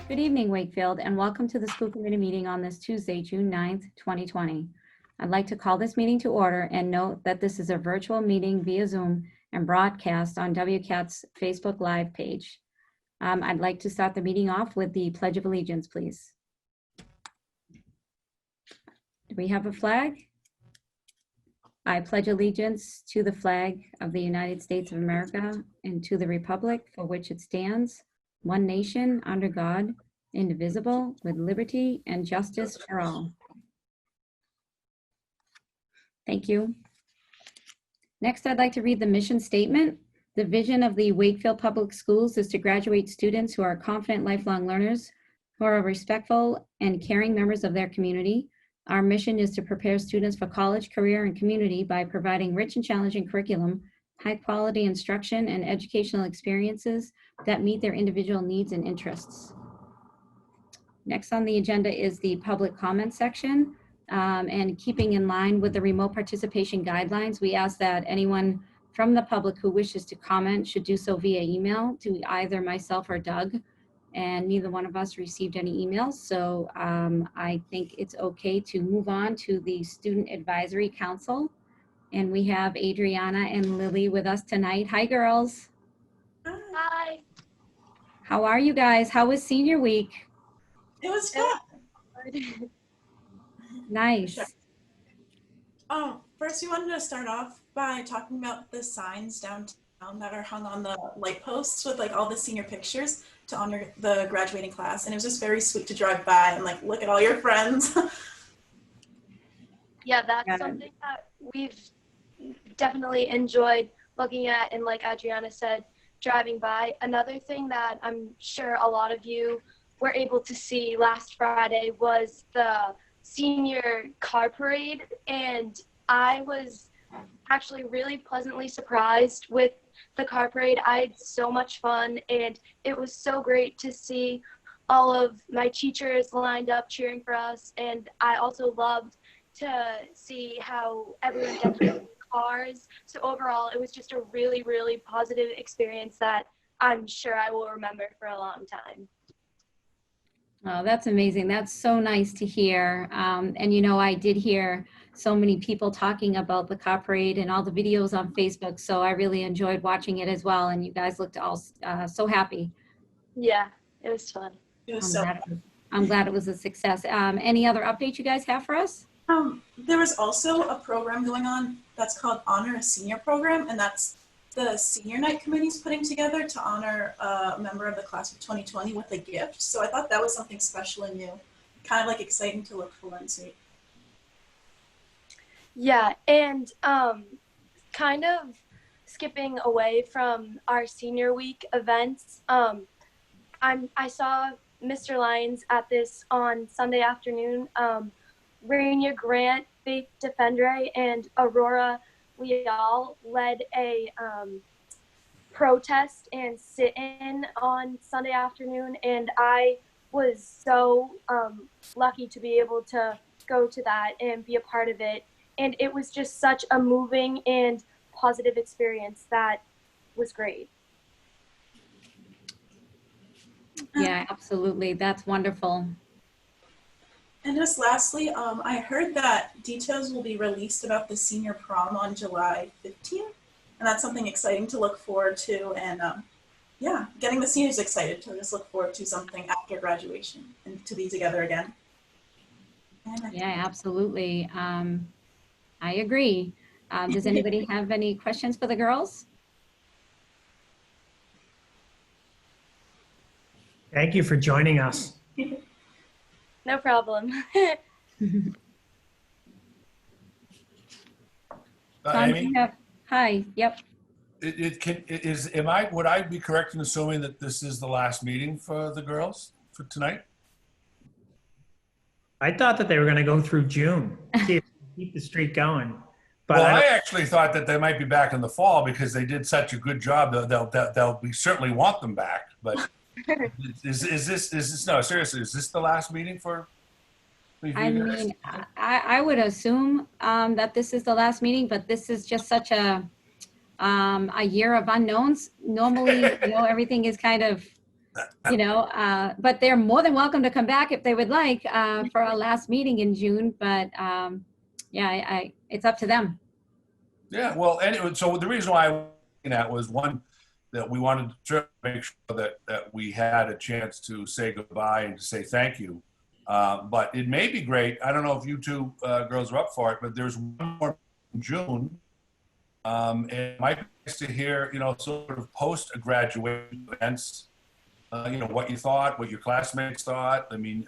Good evening, Wakefield, and welcome to the school committee meeting on this Tuesday, June 9th, 2020. I'd like to call this meeting to order and note that this is a virtual meeting via Zoom and broadcast on WCAT's Facebook Live page. I'd like to start the meeting off with the Pledge of Allegiance, please. Do we have a flag? I pledge allegiance to the flag of the United States of America and to the republic for which it stands, one nation, under God, indivisible, with liberty and justice for all. Thank you. Next, I'd like to read the mission statement. The vision of the Wakefield Public Schools is to graduate students who are confident lifelong learners, who are respectful and caring members of their community. Our mission is to prepare students for college, career, and community by providing rich and challenging curriculum, high-quality instruction, and educational experiences that meet their individual needs and interests. Next on the agenda is the public comment section. And keeping in line with the remote participation guidelines, we ask that anyone from the public who wishes to comment should do so via email to either myself or Doug. And neither one of us received any emails, so I think it's okay to move on to the Student Advisory Council. And we have Adriana and Lily with us tonight. Hi, girls. Hi. How are you guys? How was senior week? It was fun. Nice. First we wanted to start off by talking about the signs downtown that are hung on the light posts with like all the senior pictures to honor the graduating class. And it was just very sweet to drive by and like look at all your friends. Yeah, that's something that we've definitely enjoyed looking at, and like Adriana said, driving by. Another thing that I'm sure a lot of you were able to see last Friday was the senior car parade, and I was actually really pleasantly surprised with the car parade. I had so much fun, and it was so great to see all of my teachers lined up cheering for us, and I also loved to see how everyone decorated cars. So overall, it was just a really, really positive experience that I'm sure I will remember for a long time. Oh, that's amazing. That's so nice to hear. And you know, I did hear so many people talking about the car parade and all the videos on Facebook. So I really enjoyed watching it as well. And you guys looked all so happy. Yeah, it was fun. It was I'm glad it was a success. Any other updates you guys have for us? There was also a program going on that's called Honor a Senior Program, and that's the senior night committee's putting together to honor a member of the class of 2020 with a gift. So I thought that was something special and new, kind of like exciting to look forward to. Yeah, and kind of skipping away from our senior week events, I saw Mr. Lyons at this on Sunday afternoon. Rainier Grant, Faith Defendre, and Aurora Leal led a protest and sit-in on Sunday afternoon, and I was so lucky to be able to go to that and be a part of it. And it was just such a moving and positive experience that was great. Yeah, absolutely. That's wonderful. And just lastly, I heard that details will be released about the senior prom on July 15th. And that's something exciting to look forward to. And yeah, getting the seniors excited to just look forward to something after graduation and to be together again. Yeah, absolutely. I agree. Does anybody have any questions for the girls? Thank you for joining us. No problem. Amy? Hi, yep. Would I be correct in assuming that this is the last meeting for the girls for tonight? I thought that they were going to go through June, see if they keep the streak going. But Well, I actually thought that they might be back in the fall because they did such a good job. We certainly want them back. But is this no, seriously, is this the last meeting for? I mean, I would assume that this is the last meeting, but this is just such a year of unknowns. Normally, you know, everything is kind of you know, but they're more than welcome to come back if they would like for our last meeting in June. But yeah, it's up to them. Yeah, well, anyway, so the reason why I was looking at was one, that we wanted to make sure that we had a chance to say goodbye and to say thank you. But it may be great. I don't know if you two girls are up for it, but there's one more in June. And it might be nice to hear, you know, sort of post-graduation events, you know, what you thought, what your classmates thought. I mean,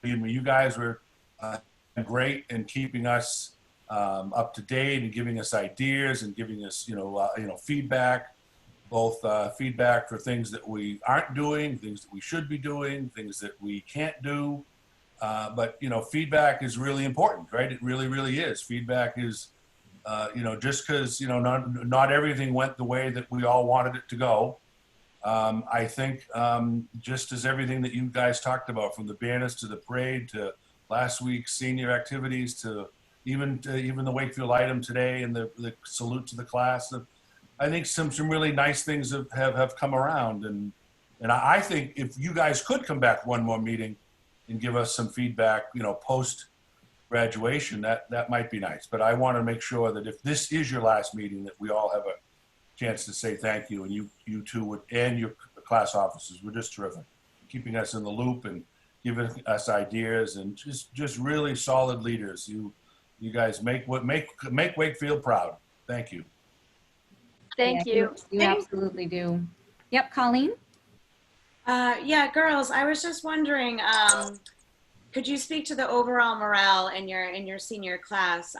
you guys were great in keeping us up to date and giving us ideas and giving us, you know, feedback, both feedback for things that we aren't doing, things that we should be doing, things that we can't do. But, you know, feedback is really important, right? It really, really is. Feedback is, you know, just because, you know, not everything went the way that we all wanted it to go. I think just as everything that you guys talked about, from the banners to the parade to last week's senior activities to even the Wakefield item today and the salute to the class, I think some really nice things have come around. And I think if you guys could come back one more meeting and give us some feedback, you know, post graduation, that might be nice. But I want to make sure that if this is your last meeting, that we all have a chance to say thank you, and you two would, and your class officers were just terrific, keeping us in the loop and giving us ideas, and just really solid leaders. You guys make Wakefield proud. Thank you. Thank Yeah, you. You absolutely do. Yep, Colleen? Yeah, girls, I was just wondering, could you speak to the overall morale in your senior class?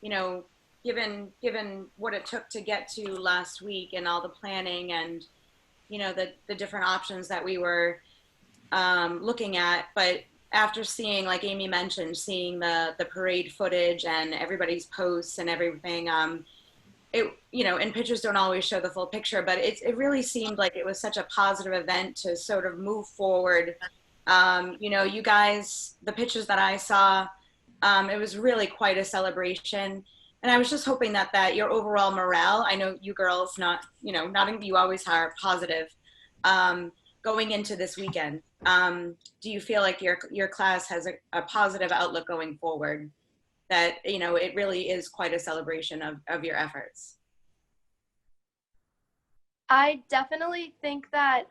You know, given what it took to get to last week and all the planning and, you know, the different options that we were looking at, but after seeing, like Amy mentioned, seeing the parade footage and everybody's posts and everything, it, you know, and pictures don't always show the full picture, but it really seemed like it was such a positive event to sort of move forward. You know, you guys, the pictures that I saw, it was really quite a celebration. And I was just hoping that your overall morale, I know you girls, not you always are positive, going into this weekend. Do you feel like your class has a positive outlook going forward? That, you know, it really is quite a celebration of your efforts. I definitely think that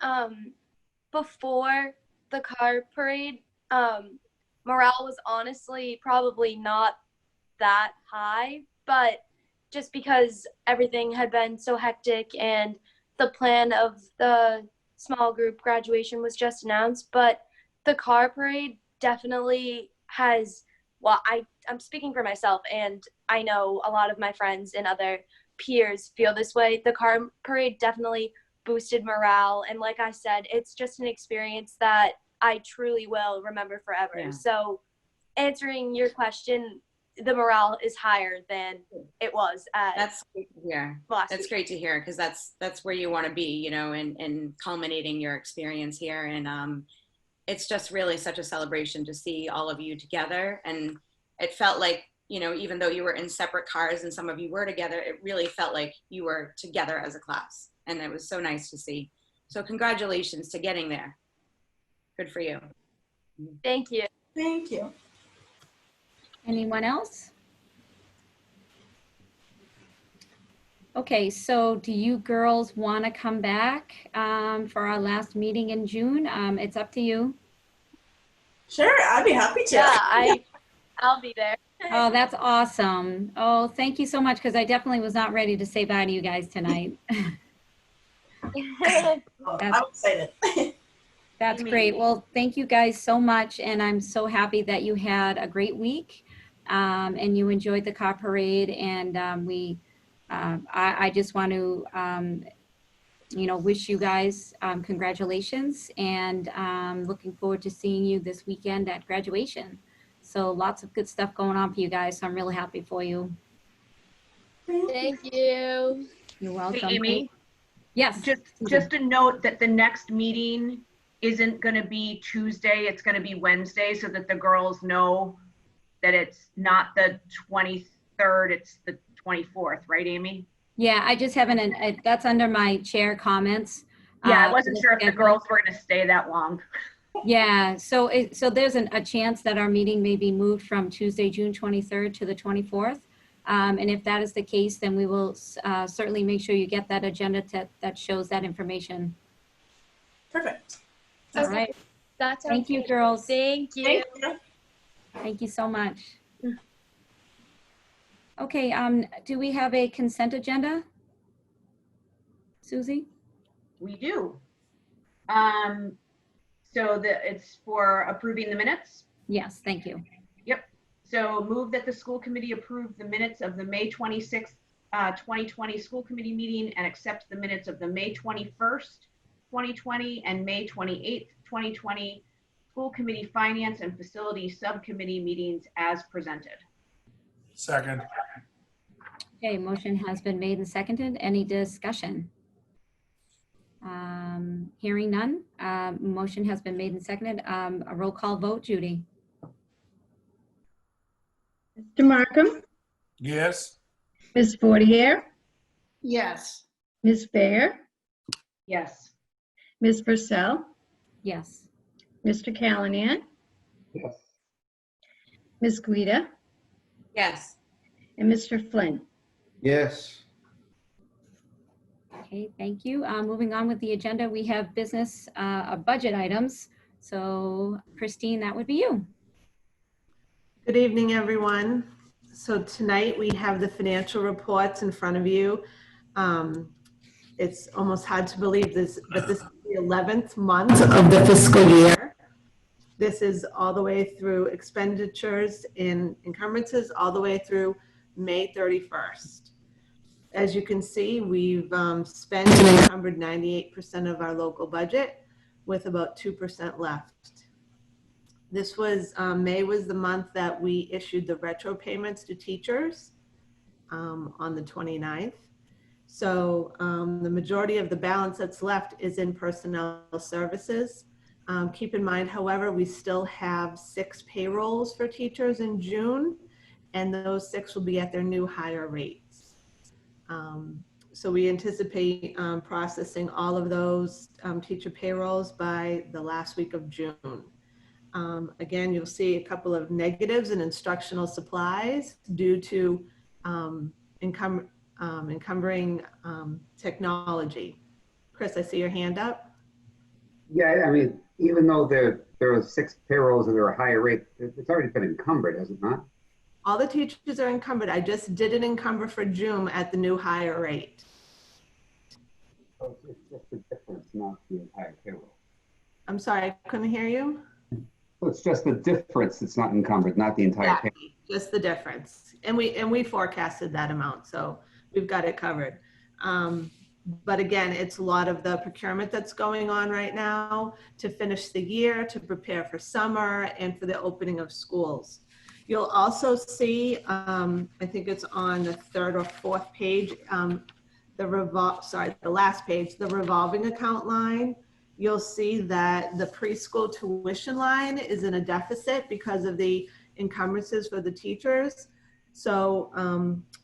before the car parade, morale was honestly probably not that high, but just because everything had been so hectic and the plan of the small group graduation was just announced. But the car parade definitely has, well, I'm speaking for myself, and I know a lot of my friends and other peers feel this way. The car parade definitely boosted morale, and like I said, it's just an experience that I truly will remember forever. Yeah. So answering your question, the morale is higher than it was at That's great to hear. last That's week. great to hear, because that's where you want to be, you know, and culminating your experience here. And it's just really such a celebration to see all of you together. And it felt like, you know, even though you were in separate cars and some of you were together, it really felt like you were together as a class. And it was so nice to see. So congratulations to getting there. Good for you. Thank you. Thank you. Anyone else? Okay, so do you girls want to come back for our last meeting in June? It's up to you. Sure, I'd be happy to. Yeah, I'll be there. Oh, that's awesome. Oh, thank you so much, because I definitely was not ready to say bye to you guys tonight. Oh, I'm excited. That's great. Well, thank you guys so much, and I'm so happy that you had a great week and you enjoyed the car parade. And I just want to, you know, wish you guys congratulations, and looking forward to seeing you this weekend at graduation. So lots of good stuff going on for you guys. So I'm really happy for you. Thank you. You're welcome. Hey, Amy, Yes. just a note that the next meeting isn't going to be Tuesday, it's going to be Wednesday, so that the girls know that it's not the 23rd, it's the 24th, right, Amy? Yeah, I just haven't, that's under my chair comments. Yeah, I for wasn't the sure if the schedule. girls were going to stay that long. Yeah, so there's a chance that our meeting may be moved from Tuesday, June 23rd to the 24th. And if that is the case, then we will certainly make sure you get that agenda that shows that information. Perfect. All Okay. right. That sounds Thank you, great. girls. Thank you. Thank you. Thank you so much. Okay, do we have a consent agenda? Susie? We do. So it's for approving the minutes. Yes, thank you. Yep. So move that the school committee approve the minutes of the May 26th, 2020 school committee meeting and accept the minutes of the May 21st, 2020 and May 28th, 2020 school committee finance and facility subcommittee meetings as presented. Second. Okay, motion has been made and seconded. Any discussion? Hearing none. Motion has been made and seconded. A roll call vote, Judy. Mr. Markham, Yes. Ms. Fortier, Yes. Ms. Baer, Yes. Ms. Purcell, Yes. Mr. Callahan, Yes. Ms. Guida, Yes. and Mr. Flynn. Yes. Okay, thank you. Moving on with the agenda, we have business budget items. So Christine, that would be you. Good evening, everyone. So tonight we have the financial reports in front of you. It's almost hard to believe this, but this is the 11th month of the fiscal year. This is all the way through expenditures and encumbrances, all the way through May 31st. As you can see, we've spent and encumbered 98% of our local budget with about 2% left. This was, May was the month that we issued the retro payments to teachers on the 29th. So the majority of the balance that's left is in personnel services. Keep in mind, however, we still have 6 payrolls for teachers in June, and those 6 will be at their new higher rates. So we anticipate processing all of those teacher payrolls by the last week of June. Again, you'll see a couple of negatives in instructional supplies due to encumbering technology. Chris, I see your hand up. Yeah, I mean, even though there are 6 payrolls that are a higher rate, it's already been encumbered, has it not? All the teachers are encumbered. I just didn't encumber for June at the new higher rate. So it's just the difference, not the entire payroll. I'm sorry, I couldn't hear you. So it's just the difference that's not encumbered, not the entire payroll. Exactly, just the difference. And we forecasted that amount, so we've got it covered. But again, it's a lot of the procurement that's going on right now to finish the year, to prepare for summer and for the opening of schools. You'll also see, I think it's on the 3rd or 4th page, the last page, the revolving account line. You'll see that the preschool tuition line is in a deficit because of the encumbrances for the teachers. So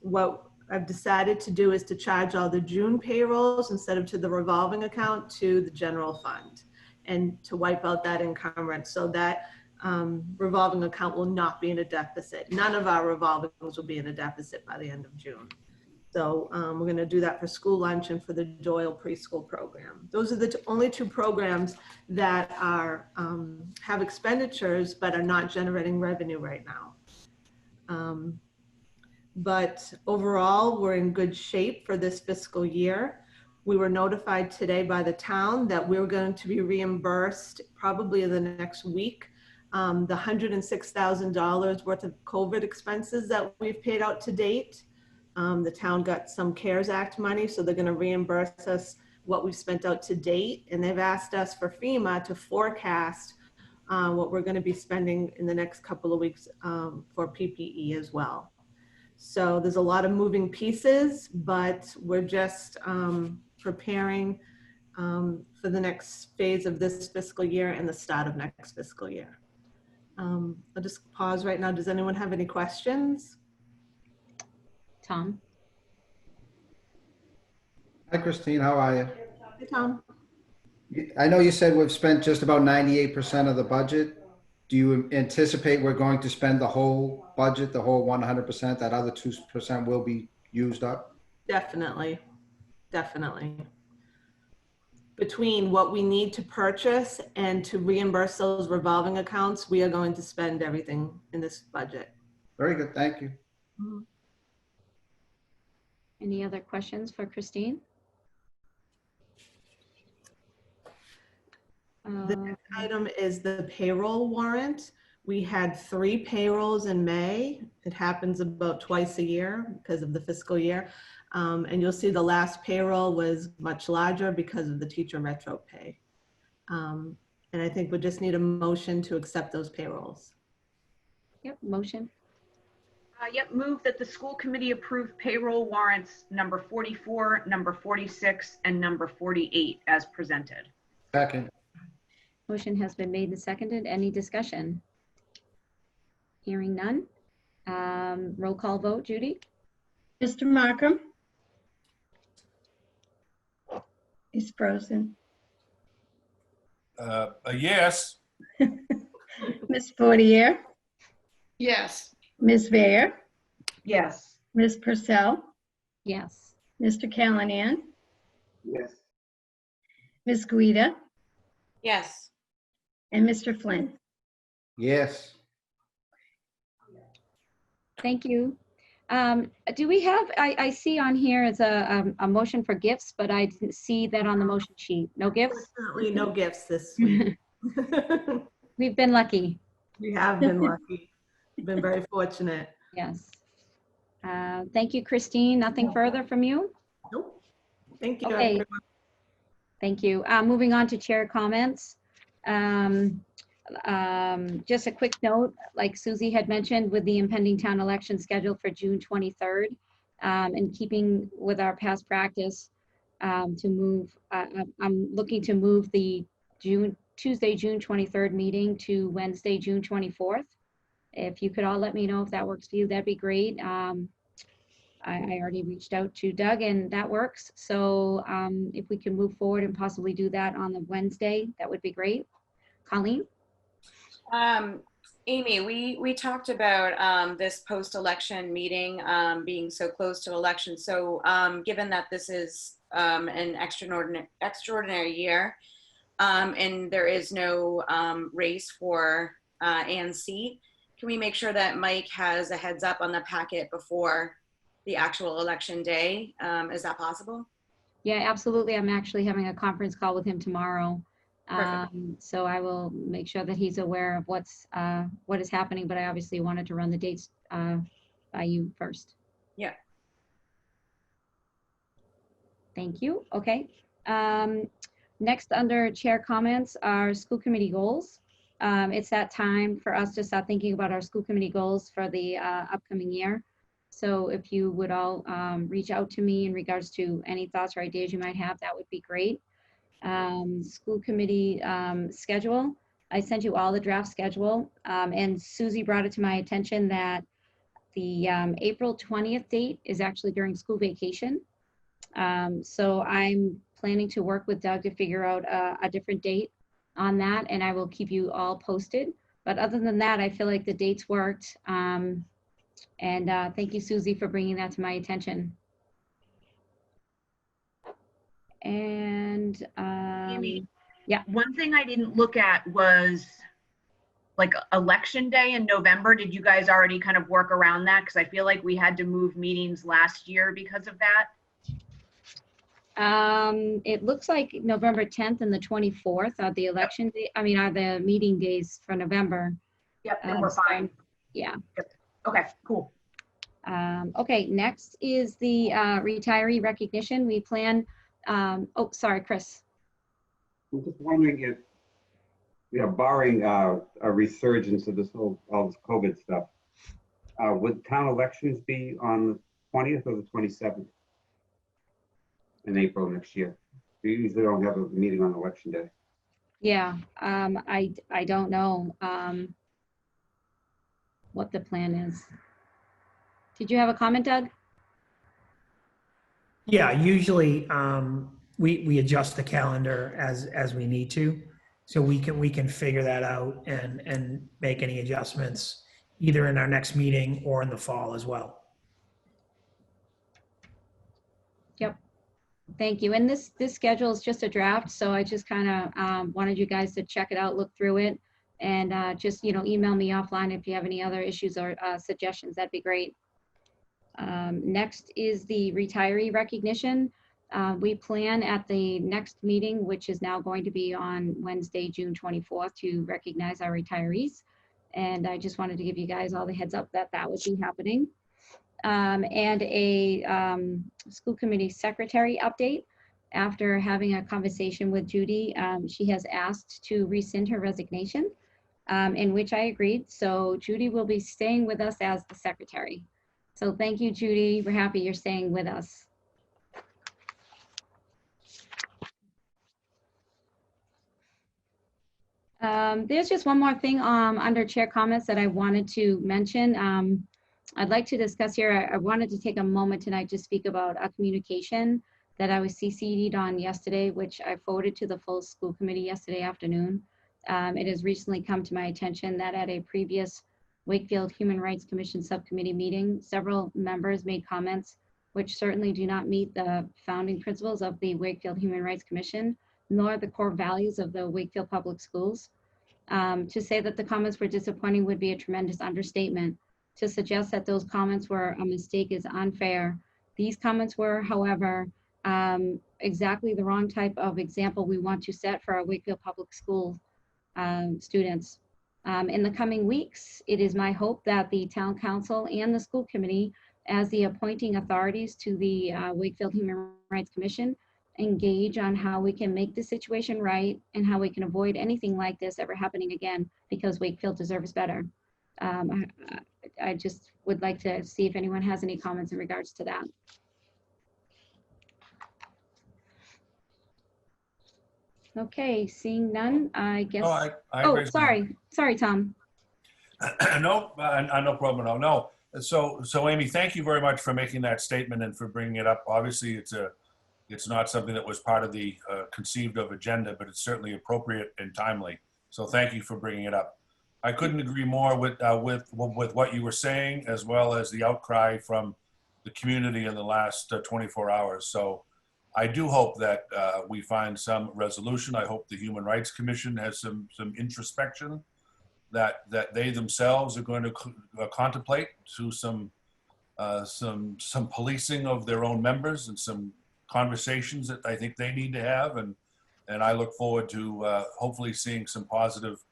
what I've decided to do is to charge all the June payrolls instead of to the revolving account to the general fund and to wipe out that encumbrance so that revolving account will not be in a deficit. None of our revolvings will be in a deficit by the end of June. So we're going to do that for school lunch and for the Doyle preschool program. Those are the only 2 programs that are have expenditures but are not generating revenue right now. But overall, we're in good shape for this fiscal year. We were notified today by the town that we're going to be reimbursed probably in the next week. The $106,000 worth of COVID expenses that we've paid out to date. The town got some CARES Act money, so they're going to reimburse us what we've spent out to date. And they've asked us for FEMA to forecast what we're going to be spending in the next couple of weeks for PPE as well. So there's a lot of moving pieces, but we're just preparing for the next phase of this fiscal year and the start of next fiscal year. I'll just pause right now. Does anyone have any questions? Tom? Hi, Christine. How are you? Hey, Tom. I know you said we've spent just about 98% of the budget. Do you anticipate we're going to spend the whole budget, the whole 100%? That other 2% will be used up? Definitely, definitely. Between what we need to purchase and to reimburse those revolving accounts, we are going to spend everything in this budget. Very good, thank you. Any other questions for Christine? The next item is the payroll warrant. We had 3 payrolls in May. It happens about twice a year because of the fiscal year. And you'll see the last payroll was much larger because of the teacher retro pay. And I think we just need a motion to accept those payrolls. Yep, motion. Yep, move that the school committee approve payroll warrants number 44, number 46, and number 48 as presented. Second. Motion has been made and seconded. Any discussion? Hearing none. Roll call vote, Judy? Mr. Markham? He's frozen. A yes. Ms. Fortier? Yes. Ms. Vare? Yes. Ms. Purcell? Yes. Mr. Callahan? Yes. Ms. Guida? Yes. And Mr. Flynn? Yes. Thank you. Do we have, I see on here it's a motion for gifts, but I didn't see that on the motion sheet. No gifts? Unfortunately, no gifts this week. We've been lucky. We have been lucky. We've been very fortunate. Yes. Thank you, Christine. Nothing further from you? Nope. Thank you, Okay. everyone. Thank you. Moving on to chair comments. Just a quick note, like Susie had mentioned, with the impending town election scheduled for June 23rd, and keeping with our past practice, I'm looking to move the Tuesday, June 23rd meeting to Wednesday, June 24th. If you could all let me know if that works for you, that'd be great. I already reached out to Doug and that works. So if we can move forward and possibly do that on the Wednesday, that would be great. Colleen? Amy, we talked about this post-election meeting being so close to election. So given that this is an extraordinary year and there is no race for Ann's seat, can we make sure that Mike has a heads up on the packet before the actual election day? Is that possible? Yeah, absolutely. I'm actually having a conference call with him tomorrow. So I will make sure that he's aware of what is happening, but I obviously wanted to run the dates by you first. Yeah. Thank you. Okay. Next, under chair comments, are school committee goals. It's that time for us to start thinking about our school committee goals for the upcoming year. So if you would all reach out to me in regards to any thoughts or ideas you might have, that would be great. School committee schedule. I sent you all the draft schedule, and Susie brought it to my attention that the April 20th date is actually during school vacation. So I'm planning to work with Doug to figure out a different date on that, and I will keep you all posted. But other than that, I feel like the dates worked. And thank you, Susie, for bringing that to my attention. And Amy, yeah. One thing I didn't look at was like election day in November. Did you guys already kind of work around that? Because I feel like we had to move meetings last year because of that. It looks like November 10th and the 24th are the election day. I mean, are the meeting days for November. Yep, and we're fine. Yeah. Yep. Okay, cool. Okay, next is the retiree recognition. We plan, oh, sorry, Chris. I'm just wondering if, barring a resurgence of all this COVID stuff, would town elections be on the 20th or the 27th in April next year? We usually don't have a meeting on election day. Yeah, I don't know what the plan is. Did you have a comment, Doug? Yeah, usually we adjust the calendar as we need to. So we can figure that out and make any adjustments either in our next meeting or in the fall as well. Yep. Thank you. And this schedule is just a draft, so I just kind of wanted you guys to check it out, look through it, and just, email me offline if you have any other issues or suggestions. That'd be great. Next is the retiree recognition. We plan at the next meeting, which is now going to be on Wednesday, June 24th, to recognize our retirees. And I just wanted to give you guys all the heads up that that would be happening. And a school committee secretary update. After having a conversation with Judy, she has asked to rescind her resignation, in which I agreed. So Judy will be staying with us as the secretary. So thank you, Judy. We're happy you're staying with us. There's just one more thing under chair comments that I wanted to mention. I'd like to discuss here. I wanted to take a moment tonight to speak about a communication that I was CC'd on yesterday, which I forwarded to the full school committee yesterday afternoon. It has recently come to my attention that at a previous Wakefield Human Rights Commission subcommittee meeting, several members made comments which certainly do not meet the founding principles of the Wakefield Human Rights Commission, nor the core values of the Wakefield Public Schools. To say that the comments were disappointing would be a tremendous understatement. To suggest that those comments were a mistake is unfair. These comments were, however, exactly the wrong type of example we want to set for our Wakefield Public School students. In the coming weeks, it is my hope that the town council and the school committee, as the appointing authorities to the Wakefield Human Rights Commission, engage on how we can make the situation right and how we can avoid anything like this ever happening again, because Wakefield deserves better. I just would like to see if anyone has any comments in regards to that. Okay, seeing none, I guess. No, I Oh, agree. sorry, Tom. No, no problem at all. No. So Amy, thank you very much for making that statement and for bringing it up. Obviously, it's not something that was part of the conceived of agenda, but it's certainly appropriate and timely. So thank you for bringing it up. I couldn't agree more with what you were saying, as well as the outcry from the community in the last 24 hours. So I do hope that we find some resolution. I hope the Human Rights Commission has some introspection that they themselves are going to contemplate to some policing of their own members and some conversations that I think they need to have. And I look forward to hopefully seeing some positive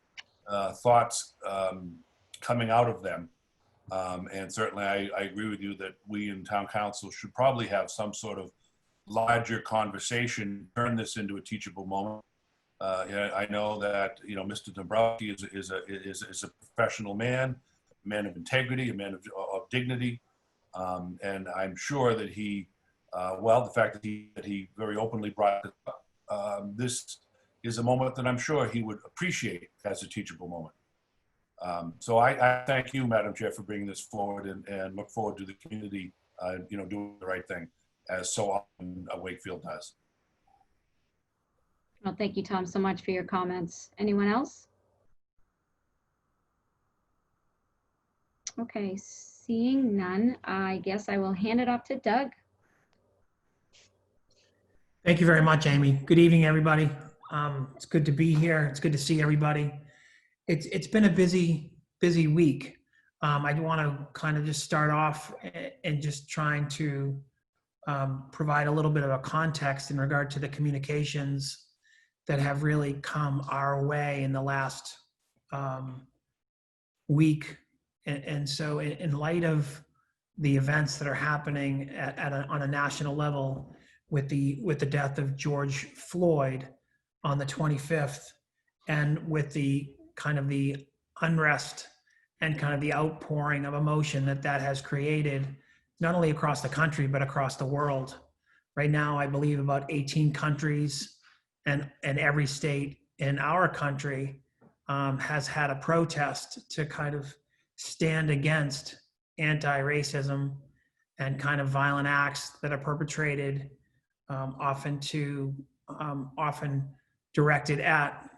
thoughts coming out of them. And certainly I agree with you that we in town council should probably have some sort of larger conversation, turn this into a teachable moment. I know that, Mr. Dombrowski is a professional man, a man of integrity, a man of dignity. And I'm sure that he, the fact that he very openly brought it up, this is a moment that I'm sure he would appreciate as a teachable moment. So I thank you, Madam Chair, for bringing this forward and look forward to the community, doing the right thing, as so often Wakefield does. Well, thank you, Tom, so much for your comments. Anyone else? Okay, seeing none, I guess I will hand it off to Doug. Thank you very much, Amy. Good evening, everybody. It's good to be here. It's good to see everybody. It's been a busy week. I want to kind of just start off and just trying to provide a little bit of a context in regard to the communications that have really come our way in the last week. And so in light of the events that are happening on a national level with the death of George Floyd on the 25th, and with the kind of the unrest and kind of the outpouring of emotion that has created, not only across the country, but across the world. Right now, I believe about 18 countries and every state in our country has had a protest to kind of stand against anti-racism and kind of violent acts that are perpetrated often directed at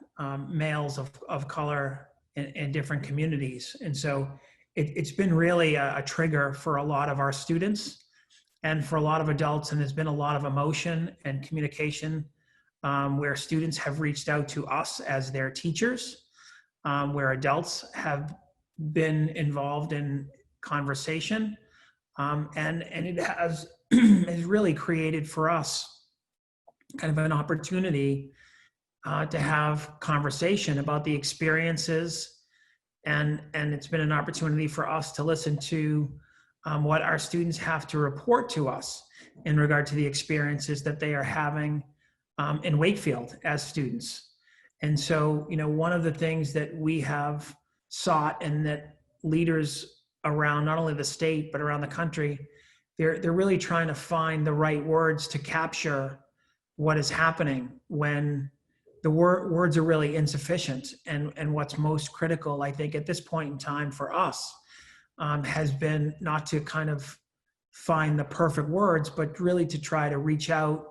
males of color in different communities. And so it's been really a trigger for a lot of our students and for a lot of adults. And there's been a lot of emotion and communication where students have reached out to us as their teachers, where adults have been involved in conversation. And it has really created for us kind of an opportunity to have conversation about the experiences, and it's been an opportunity for us to listen to what our students have to report to us in regard to the experiences that they are having in Wakefield as students. And so, one of the things that we have sought, and that leaders around not only the state but around the country, they're really trying to find the right words to capture what is happening when the words are really insufficient. And what's most critical, I think, at this point in time for us has been not to kind of find the perfect words, but really to try to reach out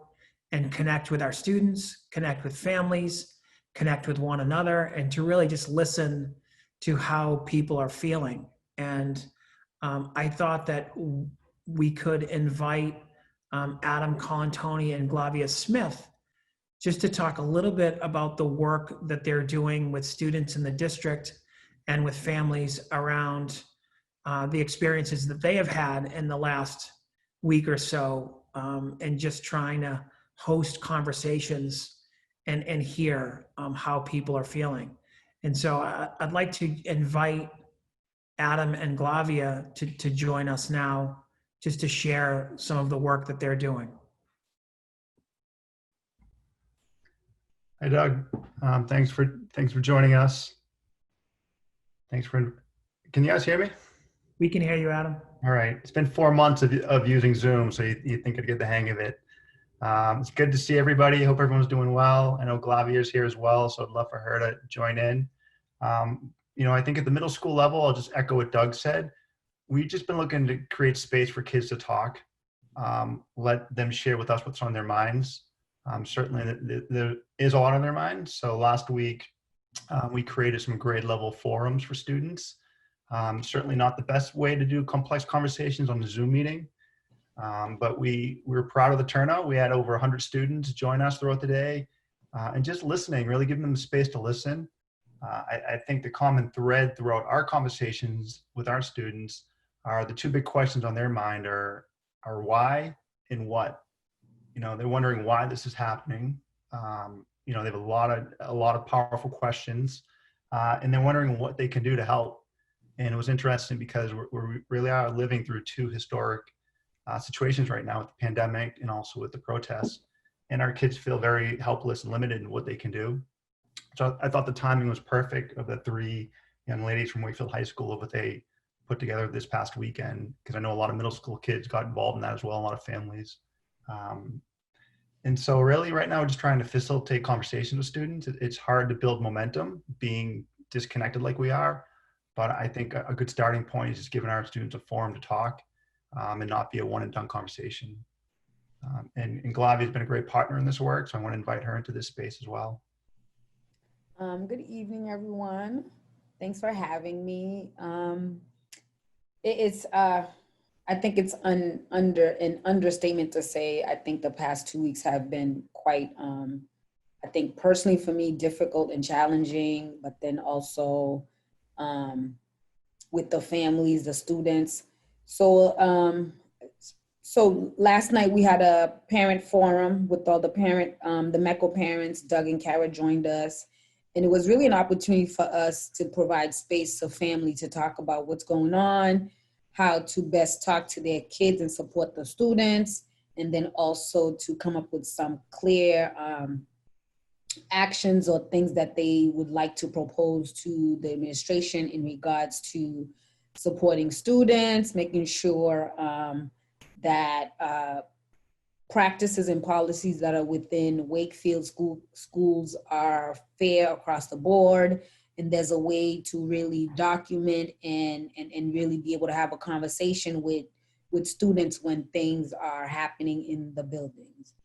and connect with our students, connect with families, connect with one another, and to really just listen to how people are feeling. And I thought that we could invite Adam Colantoni and Glavia Smith just to talk a little bit about the work that they're doing with students in the district and with families around the experiences that they have had in the last week or so, and just trying to host conversations and hear how people are feeling. And so I'd like to invite Adam and Glavia to join us now, just to share some of the work that they're doing. Hi, Doug. Thanks for joining us. Can you guys hear me? We can hear you, Adam. All right. It's been 4 months of using Zoom, so you think I'd get the hang of it. It's good to see everybody. Hope everyone's doing well. I know Glavia's here as well, so I'd love for her to join in. I think at the middle school level, I'll just echo what Doug said. We've just been looking to create space for kids to talk, let them share with us what's on their minds. Certainly there is a lot on their minds. So last week, we created some grade level forums for students. Certainly not the best way to do complex conversations on a Zoom meeting, but we were proud of the turnout. We had over 100 students join us throughout the day, and just listening, really giving them the space to listen. I think the common thread throughout our conversations with our students are the two big questions on their mind are why and what. They're wondering why this is happening. They have a lot of powerful questions, and they're wondering what they can do to help. And it was interesting because we really are living through two historic situations right now with the pandemic and also with the protests. And our kids feel very helpless and limited in what they can do. So I thought the timing was perfect of the 3 young ladies from Wakefield High School of what they put together this past weekend, because I know a lot of middle school kids got involved in that as well, a lot of families. And so really right now we're just trying to facilitate conversations with students. It's hard to build momentum being disconnected like we are, but I think a good starting point is just giving our students a forum to talk and not be a one and done conversation. And Glavia has been a great partner in this work, so I want to invite her into this space as well. Good evening, everyone. Thanks for having me. I think it's an understatement to say I think the past 2 weeks have been quite, I think personally for me, difficult and challenging, but then also with the families, the students. So last night we had a parent forum with all the the MECO parents. Doug and Kara joined us. And it was really an opportunity for us to provide space for family to talk about what's going on, how to best talk to their kids and support the students, and then also to come up with some clear actions or things that they would like to propose to the administration in regards to supporting students, making sure that practices and policies that are within Wakefield schools are fair across the board. And there's a way to really document and really be able to have a conversation with students when things are happening in the buildings.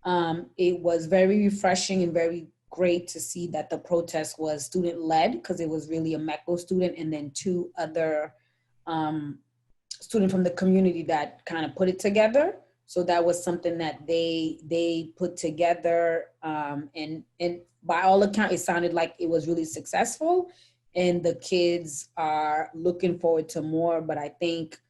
It was very refreshing and very great to see that the protest was student-led, because it was really a MECO student and then 2 other students from the community that kind of put it together. So that was something that they put together, and by all accounts, it sounded like it was really successful, and the kids are looking forward to more. But I think,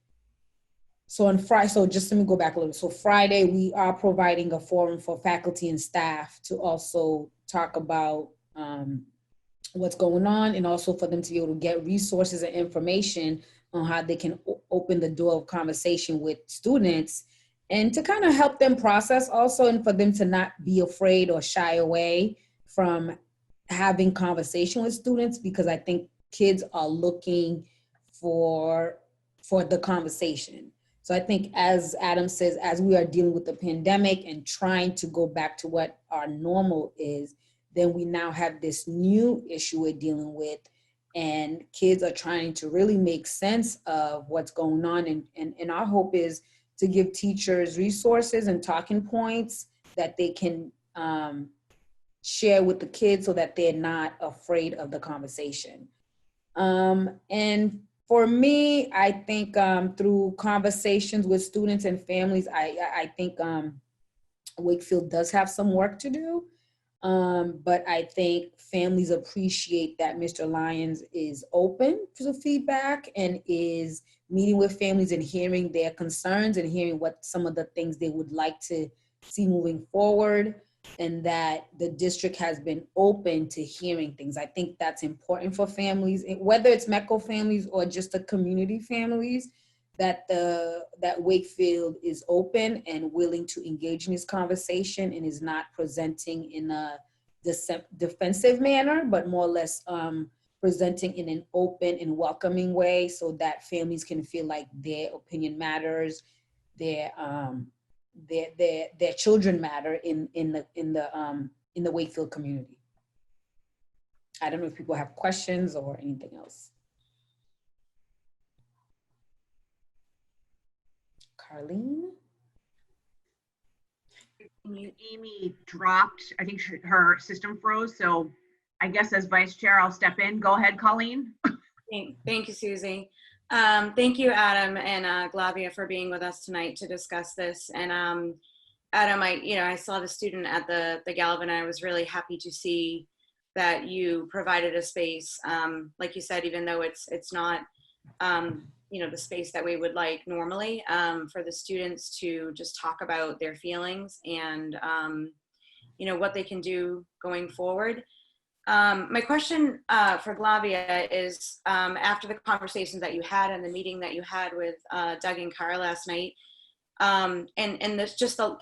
so on Friday, so just let me go back a little. So Friday, we are providing a forum for faculty and staff to also talk about what's going on, and also for them to be able to get resources and information on how they can open the door of conversation with students, and to kind of help them process also, and for them to not be afraid or shy away from having conversation with students, because I think kids are looking for the conversation. So I think, as Adam says, as we are dealing with the pandemic and trying to go back to what our normal is, then we now have this new issue we're dealing with, and kids are trying to really make sense of what's going on. And our hope is to give teachers resources and talking points that they can share with the kids so that they're not afraid of the conversation. And for me, I think through conversations with students and families, I think Wakefield does have some work to do. But I think families appreciate that Mr. Lyons is open to feedback and is meeting with families and hearing their concerns and hearing what some of the things they would like to see moving forward, and that the district has been open to hearing things. I think that's important for families, whether it's MECO families or just the community families, that Wakefield is open and willing to engage in this conversation and is not presenting in a defensive manner, but more or less presenting in an open and welcoming way, so that families can feel like their opinion matters, their children matter in the Wakefield community. I don't know if people have questions or anything else. Carlene? Amy dropped, I think her system froze, so I guess as vice chair, I'll step in. Go ahead, Colleen. Thank you, Susie. Thank you, Adam and Glavia, for being with us tonight to discuss this. And Adam, I saw the student at the Galvin, and I was really happy to see that you provided a space, like you said, even though it's not the space that we would like normally, for the students to just talk about their feelings and what they can do going forward. My question for Glavia is, after the conversations that you had and the meeting that you had with Doug and Kara last night, and there's just a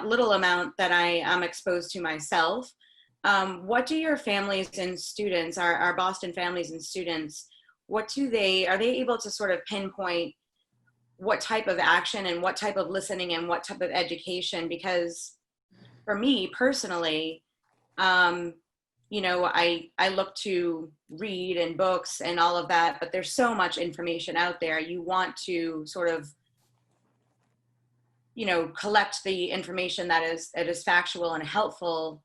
little amount that I am exposed to myself, what do your families and students, our Boston families and students, are they able to sort of pinpoint what type of action and what type of listening and what type of education? Because for me personally, I look to read and books and all of that, but there's so much information out there. You want to sort of, collect the information that is factual and helpful,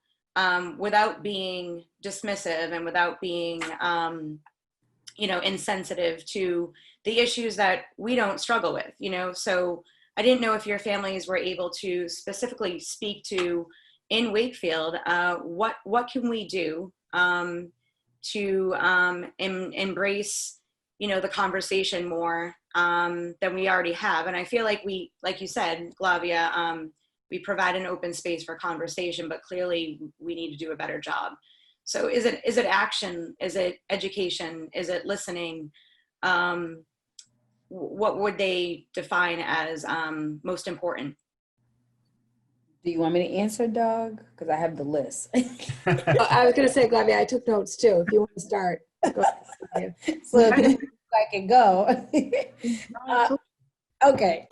without being dismissive and without being, insensitive to the issues that we don't struggle with, So I didn't know if your families were able to specifically speak to, in Wakefield, what can we do to embrace, the conversation more than we already have. And I feel like we, like you said, Glavia, we provide an open space for conversation, but clearly we need to do a better job. So is it action? Is it education? Is it listening? What would they define as most important? Do you want me to answer, Doug? Because I have the list. I was going to say, Glavia, I took notes too. If you want to start, go ahead. So I can go. Okay.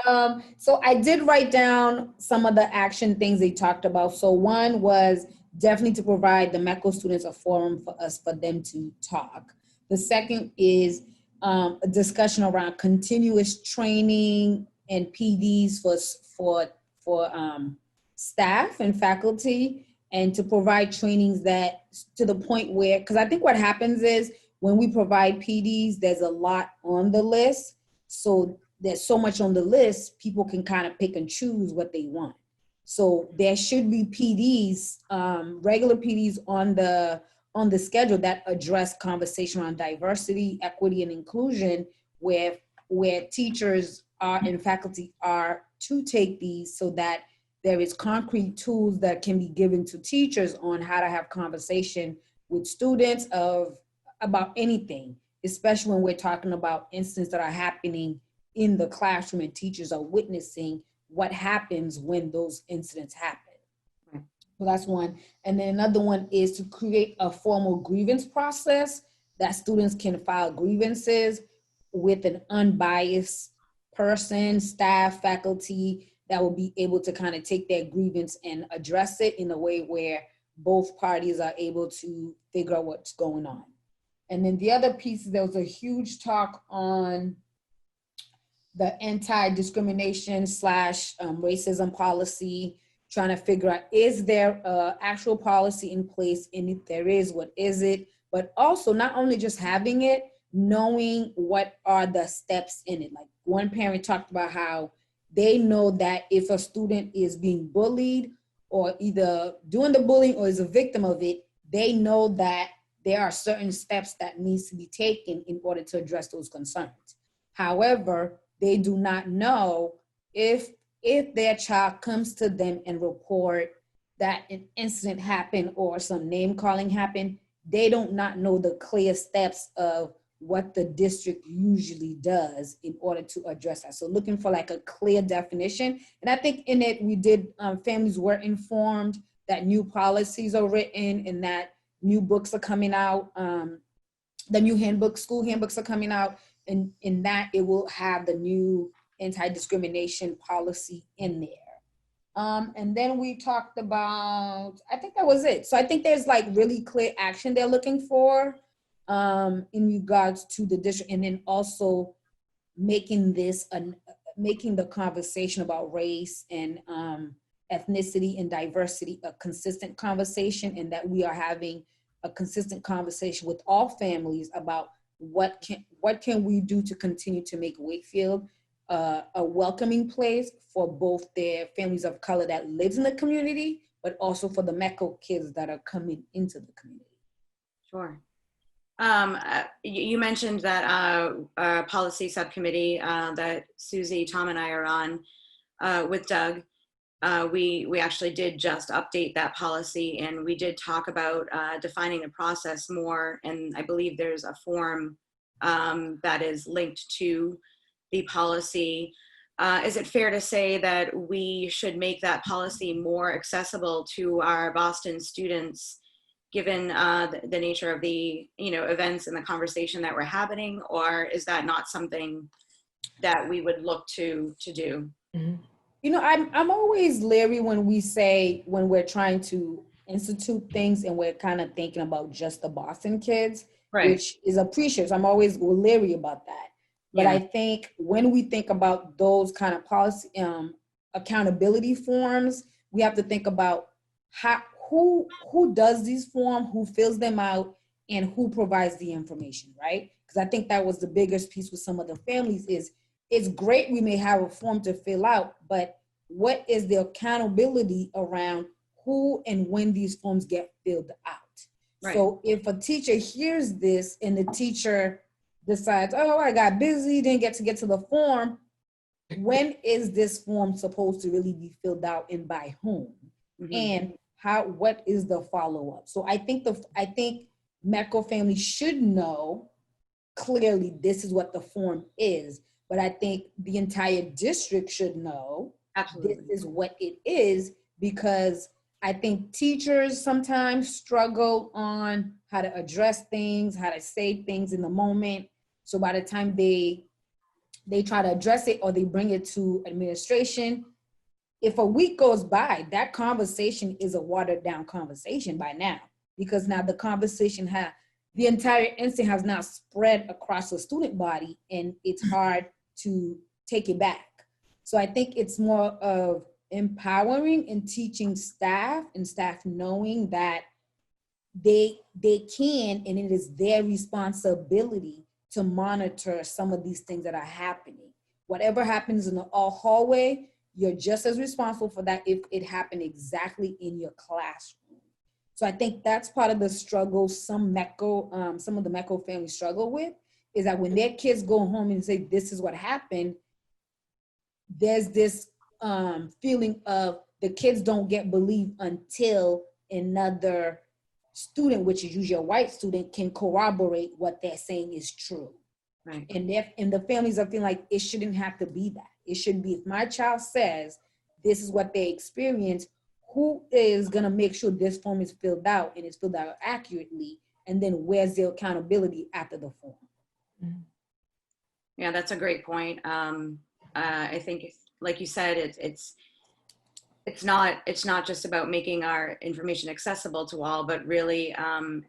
So I did write down some of the action things they talked about. So one was definitely to provide the MECO students a forum for them to talk. The second is a discussion around continuous training and PDs for staff and faculty, and to provide trainings that to the point where, because I think what happens is when we provide PDs, there's a lot on the list. So there's so much on the list, people can kind of pick and choose what they want. So there should be PDs, regular PDs on the schedule that address conversation on diversity, equity, and inclusion, where teachers are and faculty are to take these, so that there is concrete tools that can be given to teachers on how to have conversation with students about anything, especially when we're talking about incidents that are happening in the classroom and teachers are witnessing what happens when those incidents happen. So that's one. And then another one is to create a formal grievance process that students can file grievances with an unbiased person, staff, faculty, that will be able to kind of take their grievance and address it in a way where both parties are able to figure out what's going on. And then the other piece, there was a huge talk on the anti-discrimination / racism policy, trying to figure out, is there an actual policy in place? And if there is, what is it? But also not only just having it, knowing what are the steps in it. Like one parent talked about how they know that if a student is being bullied or either doing the bullying or is a victim of it, they know that there are certain steps that needs to be taken in order to address those concerns. However, they do not know if their child comes to them and report that an incident happened or some name calling happened, they don't not know the clear steps of what the district usually does in order to address that. So looking for like a clear definition. And I think in it, we did, families were informed that new policies are written and that new books are coming out. The new handbooks, school handbooks are coming out, and in that it will have the new anti-discrimination policy in there. And then we talked about, I think that was it. So I think there's like really clear action they're looking for in regards to the district, and then also making this, making the conversation about race and ethnicity and diversity a consistent conversation, and that we are having a consistent conversation with all families about what can we do to continue to make Wakefield a welcoming place for both their families of color that lives in the community, but also for the MECO kids that are coming into the community. Sure. You mentioned that policy subcommittee that Susie, Tom, and I are on with Doug. We actually did just update that policy, and we did talk about defining the process more, and I believe there's a form that is linked to the policy. Is it fair to say that we should make that policy more accessible to our Boston students, given the nature of the events and the conversation that we're having, or is that not something that we would look to do? Mm-hmm. I'm always leery when we're trying to institute things and we're kind of thinking about just the Boston kids, right, which is appreciated. I'm always leery about that. But yeah, I think when we think about those kind of policy accountability forms, we have to think about who does these forms, who fills them out, and who provides the information, right? Because I think that was the biggest piece with some of the families is, it's great we may have a form to fill out, but what is the accountability around who and when these forms get filled out? Right. So if a teacher hears this and the teacher decides, oh, I got busy, didn't get to the form, when is this form supposed to really be filled out and by whom? Mm-hmm. And what is the follow-up? So I think MECO families should know clearly this is what the form is. But I think the entire district should know Absolutely. This is what it is, because I think teachers sometimes struggle on how to address things, how to say things in the moment. So by the time they try to address it or they bring it to administration, if a week goes by, that conversation is a watered down conversation by now, because now the conversation the entire incident has now spread across the student body, and it's hard to take it back. So I think it's more of empowering and teaching staff and staff knowing that they can, and it is their responsibility to monitor some of these things that are happening. Whatever happens in the hallway, you're just as responsible for that if it happened exactly in your classroom. So I think that's part of the struggle some of the MECO families struggle with, is that when their kids go home and say, this is what happened, there's this feeling of the kids don't get believed until another student, which is usually a white student, can corroborate what they're saying is true. Right. And the families are feeling like it shouldn't have to be that. It should be, if my child says this is what they experienced, who is gonna make sure this form is filled out and it's filled out accurately, and then where's the accountability after the form? Yeah, that's a great point. I think, like you said, it's not just about making our information accessible to all, but really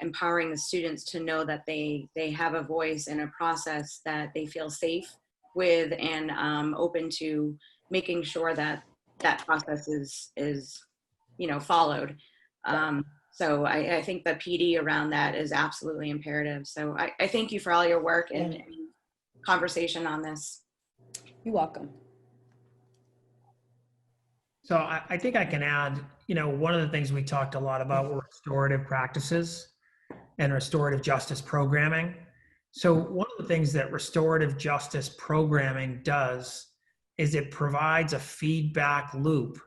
empowering the students to know that they have a voice and a process that they feel safe with, and open to making sure that that process is followed. So I think the PD around that is absolutely imperative. So I thank you for all your work and conversation on this. You're welcome. So I think I can add, one of the things we talked a lot about were restorative practices and restorative justice programming. So one of the things that restorative justice programming does is it provides a feedback loop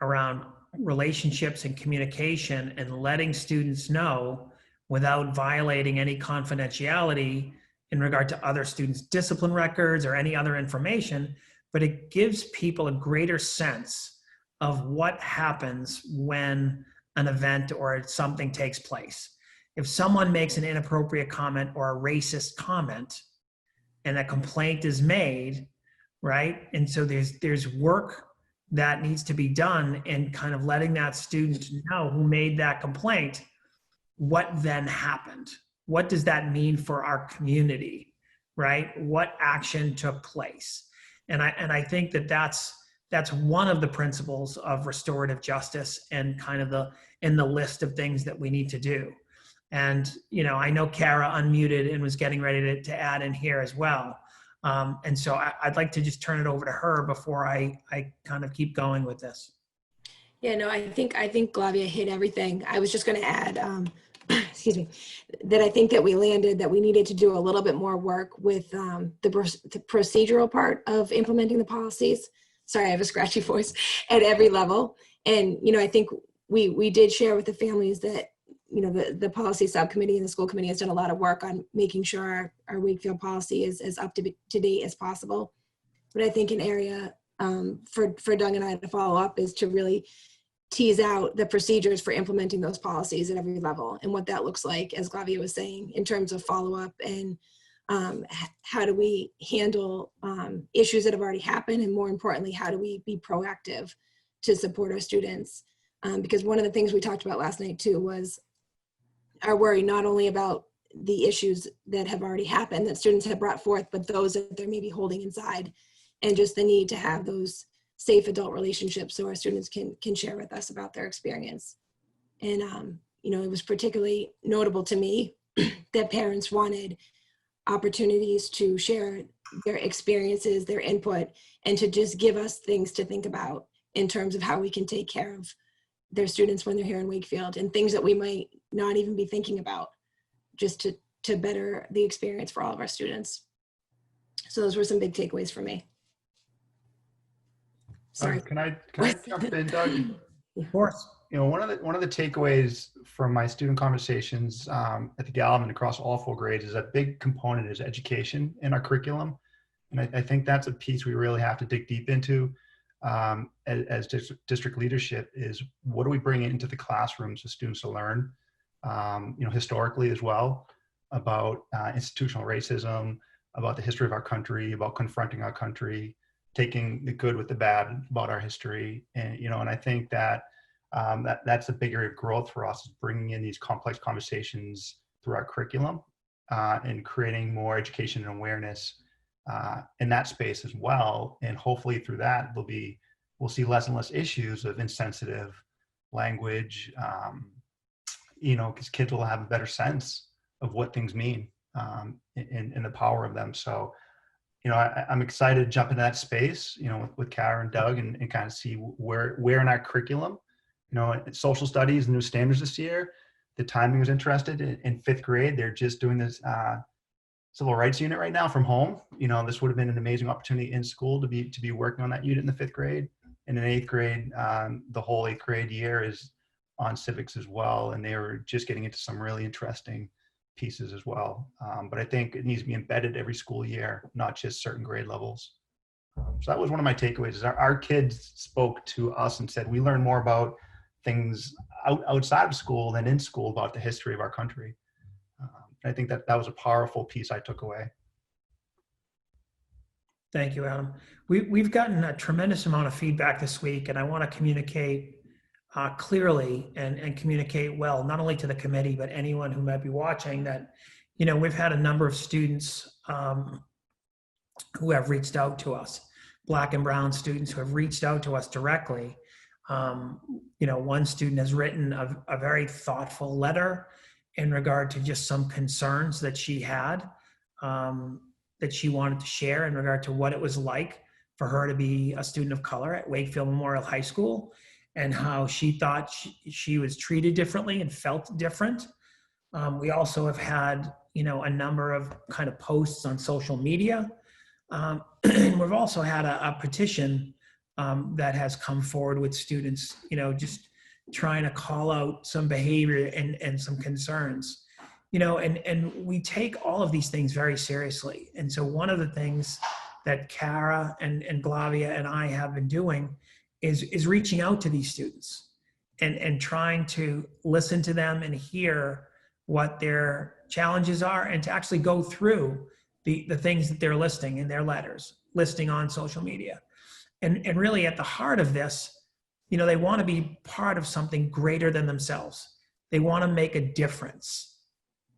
around relationships and communication, and letting students know without violating any confidentiality in regard to other students' discipline records or any other information, but it gives people a greater sense of what happens when an event or something takes place. If someone makes an inappropriate comment or a racist comment and a complaint is made, right? And so there's work that needs to be done in kind of letting that student know who made that complaint, what then happened? What does that mean for our community, right? What action took place? And I think that's one of the principles of restorative justice, and kind of in the list of things that we need to do. And, I know Kara unmuted and was getting ready to add in here as well. And so I'd like to just turn it over to her before I kind of keep going with this. Yeah, no, I think Glavia hit everything. I was just going to add, excuse me, that I think that we landed that we needed to do a little bit more work with the procedural part of implementing the policies. Sorry, I have a scratchy voice at every level. And, I think we did share with the families that, the policy subcommittee and the school committee has done a lot of work on making sure our Wakefield policy is as up to date as possible. But I think an area for Doug and I to follow up is to really tease out the procedures for implementing those policies at every level, and what that looks like, as Glavia was saying, in terms of follow-up, and how do we handle issues that have already happened, and more importantly, how do we be proactive to support our students? Because one of the things we talked about last night too was our worry not only about the issues that have already happened that students have brought forth, but those that they're maybe holding inside, and just the need to have those safe adult relationships so our students can share with us about their experience. And, it was particularly notable to me that parents wanted opportunities to share their experiences, their input, and to just give us things to think about in terms of how we can take care of their students when they're here in Wakefield, and things that we might not even be thinking about, just to better the experience for all of our students. So those were some big takeaways for me. Sorry. Can I jump in, Doug? Of course. One of the takeaways from my student conversations at the Gallivan across all 4 grades is a big component is education in our curriculum. And I think that's a piece we really have to dig deep into as district leadership, is what do we bring into the classrooms for students to learn, historically as well, about institutional racism, about the history of our country, about confronting our country, taking the good with the bad about our history. And, and I think that that's a big area of growth for us, is bringing in these complex conversations through our curriculum and creating more education and awareness in that space as well. And hopefully through that, we'll we'll see less and less issues of insensitive language, because kids will have a better sense of what things mean, and the power of them. So, I'm excited to jump into that space, with Kara and Doug, and kind of see where in our curriculum, social studies, new standards this year. The timing was interested in 5th grade. They're just doing this civil rights unit right now from home. This would have been an amazing opportunity in school to be working on that unit in the 5th grade. And in 8th grade, the whole 8th grade year is on civics as well. And they were just getting into some really interesting pieces as well. But I think it needs to be embedded every school year, not just certain grade levels. So that was one of my takeaways, is our kids spoke to us and said, we learn more about things outside of school than in school about the history of our country. I think that was a powerful piece I took away. Thank you, Adam. We've gotten a tremendous amount of feedback this week, and I want to communicate clearly and communicate well, not only to the committee, but anyone who might be watching, that, we've had a number of students who have reached out to us, Black and brown students who have reached out to us directly. One student has written a very thoughtful letter in regard to just some concerns that she had, that she wanted to share in regard to what it was like for her to be a student of color at Wakefield Memorial High School, and how she thought she was treated differently and felt different. We also have had, a number of kind of posts on social media. And we've also had a petition that has come forward with students, just trying to call out some behavior and some concerns, and we take all of these things very seriously. And so one of the things that Kara and Glavia and I have been doing is reaching out to these students and trying to listen to them and hear what their challenges are, and to actually go through the things that they're listing in their letters, listing on social media. And really at the heart of this, they want to be part of something greater than themselves. They want to make a difference.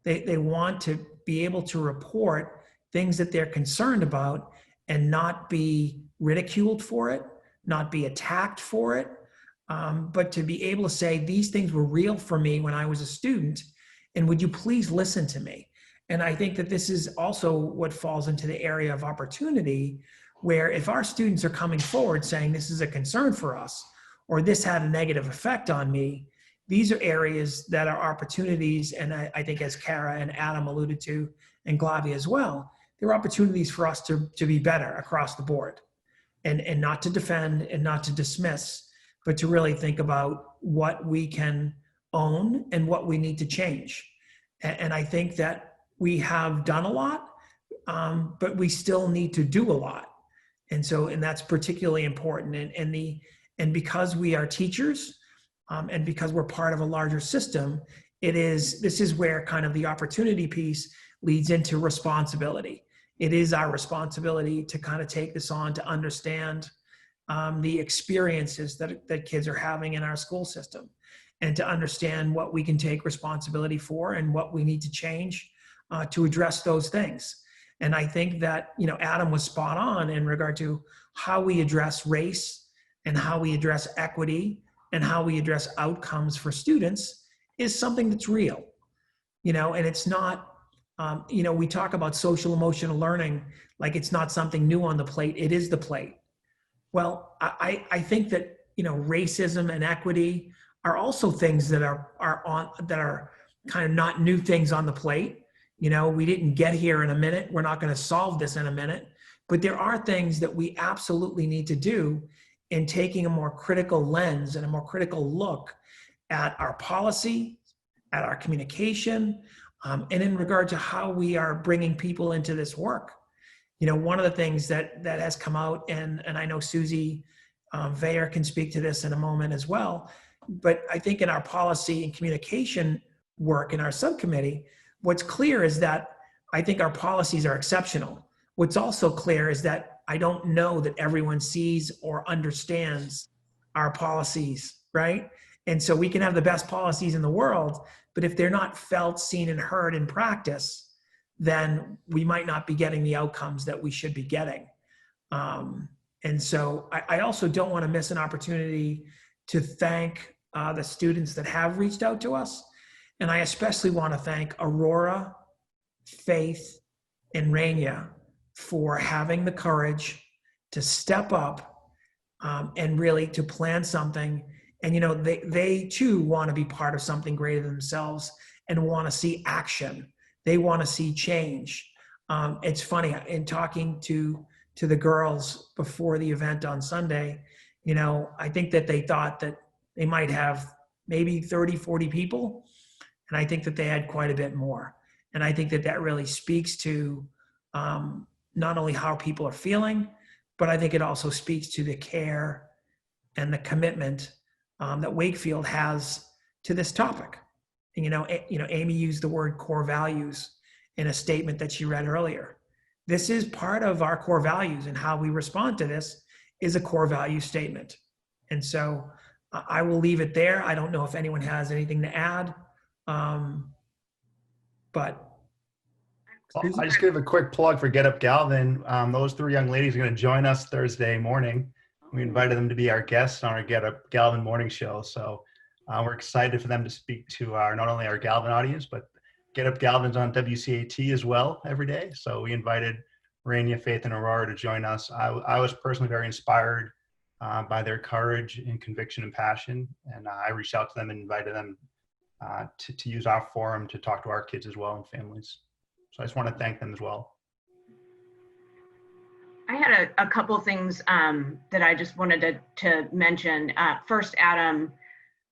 They want to be able to report things that they're concerned about and not be ridiculed for it, not be attacked for it, but to be able to say, these things were real for me when I was a student, and would you please listen to me? And I think that this is also what falls into the area of opportunity, where if our students are coming forward saying this is a concern for us, or this had a negative effect on me, these are areas that are opportunities. And I think, as Kara and Adam alluded to, and Glavia as well, there are opportunities for us to be better across the board, and not to defend and not to dismiss, but to really think about what we can own and what we need to change. And I think that we have done a lot, but we still need to do a lot. And that's particularly important. And because we are teachers, and because we're part of a larger system, this is where kind of the opportunity piece leads into responsibility. It is our responsibility to kind of take this on, to understand the experiences that kids are having in our school system, and to understand what we can take responsibility for and what we need to change to address those things. And I think that, Adam was spot on in regard to how we address race and how we address equity and how we address outcomes for students is something that's real, and it's not, we talk about social emotional learning like it's not something new on the plate. It is the plate. Well, I think that, racism and equity are also things that are kind of not new things on the plate. We didn't get here in a minute. We're not going to solve this in a minute, but there are things that we absolutely need to do in taking a more critical lens and a more critical look at our policy, at our communication, and in regard to how we are bringing people into this work. One of the things that has come out, and I know Susie Vayer can speak to this in a moment as well, but I think in our policy and communication work in our subcommittee, what's clear is that I think our policies are exceptional. What's also clear is that I don't know that everyone sees or understands our policies, right? And so we can have the best policies in the world, but if they're not felt, seen, and heard in practice, then we might not be getting the outcomes that we should be getting. And so I also don't want to miss an opportunity to thank the students that have reached out to us. And I especially want to thank Aurora, Faith, and Raina for having the courage to step up and really to plan something. And, you know, they too want to be part of something greater than themselves and want to see action. They want to see change. It's funny, in talking to the girls before the event on Sunday, you know, I think that they thought that they might have maybe 30, 40 people. And I think that they had quite a bit more. And I think that that really speaks to not only how people are feeling, but I think it also speaks to the care and the commitment that Wakefield has to this topic. And, you know, Amy used the word core values in a statement that she read earlier. This is part of our core values, and how we respond to this is a core value statement. And so I will leave it there. I don't know if anyone has anything to add, but. Well, I just give a quick plug for Get Up Galvin. Those three young ladies are going to join us Thursday morning. We invited them to be our guests on our Get Up Galvin morning show. So we're excited for them to speak to not only our Galvin audience, but Get Up Galvin's on WCAT as well every day. So we invited Raina, Faith, and Aurora to join us. I was personally very inspired by their courage and conviction and passion. And I reached out to them and invited them to use our forum to talk to our kids as well and families. So I just want to thank them as well. I had a couple things that I just wanted to mention. First, Adam,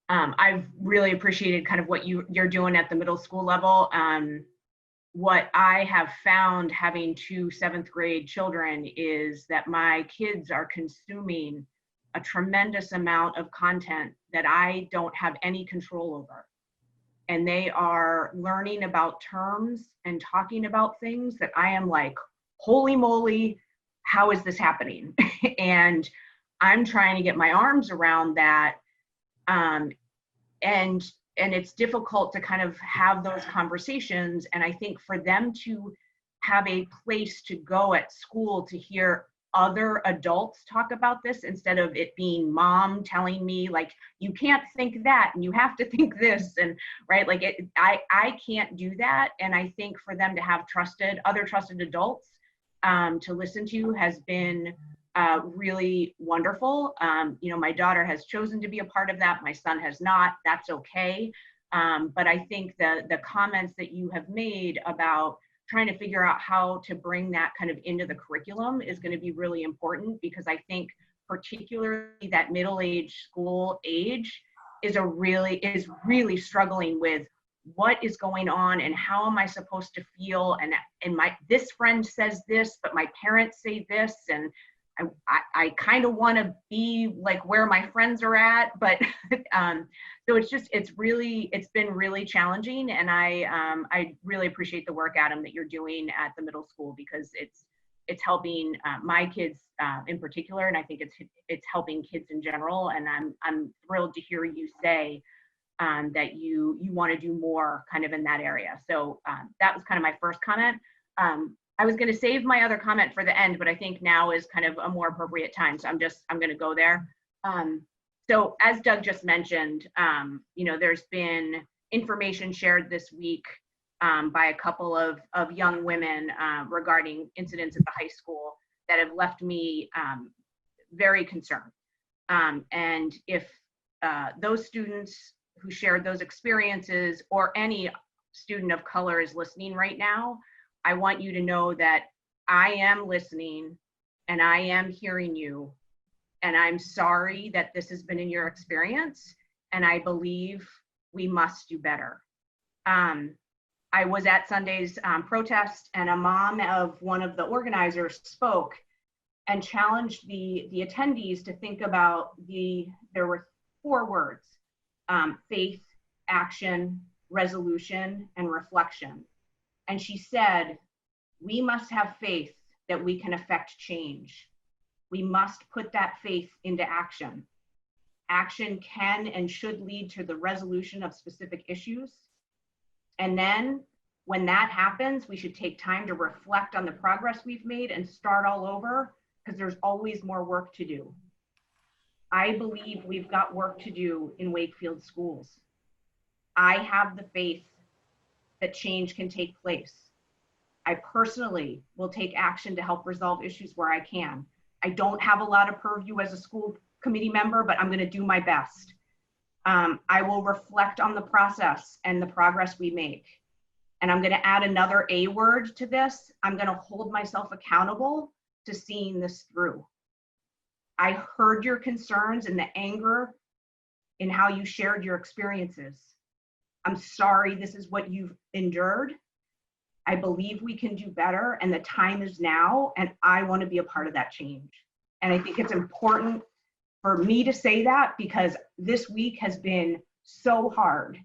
I've really appreciated kind of what you're doing at the middle school level. What I have found having two 7th grade children is that my kids are consuming a tremendous amount of content that I don't have any control over. And they are learning about terms and talking about things that I am like, holy moly, how is this happening? And I'm trying to get my arms around that. And it's difficult to kind of have those conversations. And I think for them to have a place to go at school to hear other adults talk about this, instead of it being mom telling me like, you can't think that and you have to think this, and right, like I can't do that. And I think for them to have other trusted adults to listen to has been really wonderful. You know, my daughter has chosen to be a part of that. My son has not. That's okay. But I think the comments that you have made about trying to figure out how to bring that kind of into the curriculum is going to be really important, because I think particularly that middle-aged school age is really struggling with what is going on and how am I supposed to feel, and this friend says this, but my parents say this, and I kind of want to be like where my friends are at, but so it's been really challenging, and I really appreciate the work, Adam, that you're doing at the middle school, because it's helping my kids in particular, and I think it's helping kids in general, and I'm thrilled to hear you say that you want to do more kind of in that area. So that was kind of my first comment. I was going to save my other comment for the end, but I think now is kind of a more appropriate time. So I'm going to go there. So as Doug just mentioned, you know, there's been information shared this week by a couple of young women regarding incidents at the high school that have left me very concerned. And if those students who shared those experiences, or any student of color is listening right now, I want you to know that I am listening and I am hearing you, and I'm sorry that this has been in your experience, and I believe we must do better. I was at Sunday's protest, and a mom of one of the organizers spoke and challenged the attendees to think about there were 4 words: faith, action, resolution, and reflection. And she said, we must have faith that we can affect change. We must put that faith into action. Action can and should lead to the resolution of specific issues. And then when that happens, we should take time to reflect on the progress we've made and start all over because there's always more work to do. I believe we've got work to do in Wakefield schools. I have the faith that change can take place. I personally will take action to help resolve issues where I can. I don't have a lot of purview as a school committee member, but I'm going to do my best. I will reflect on the process and the progress we make. And I'm going to add another A word to this. I'm going to hold myself accountable to seeing this through. I heard your concerns and the anger in how you shared your experiences. I'm sorry this is what you've endured. I believe we can do better, and the time is now, and I want to be a part of that change. And I think it's important for me to say that because this week has been so hard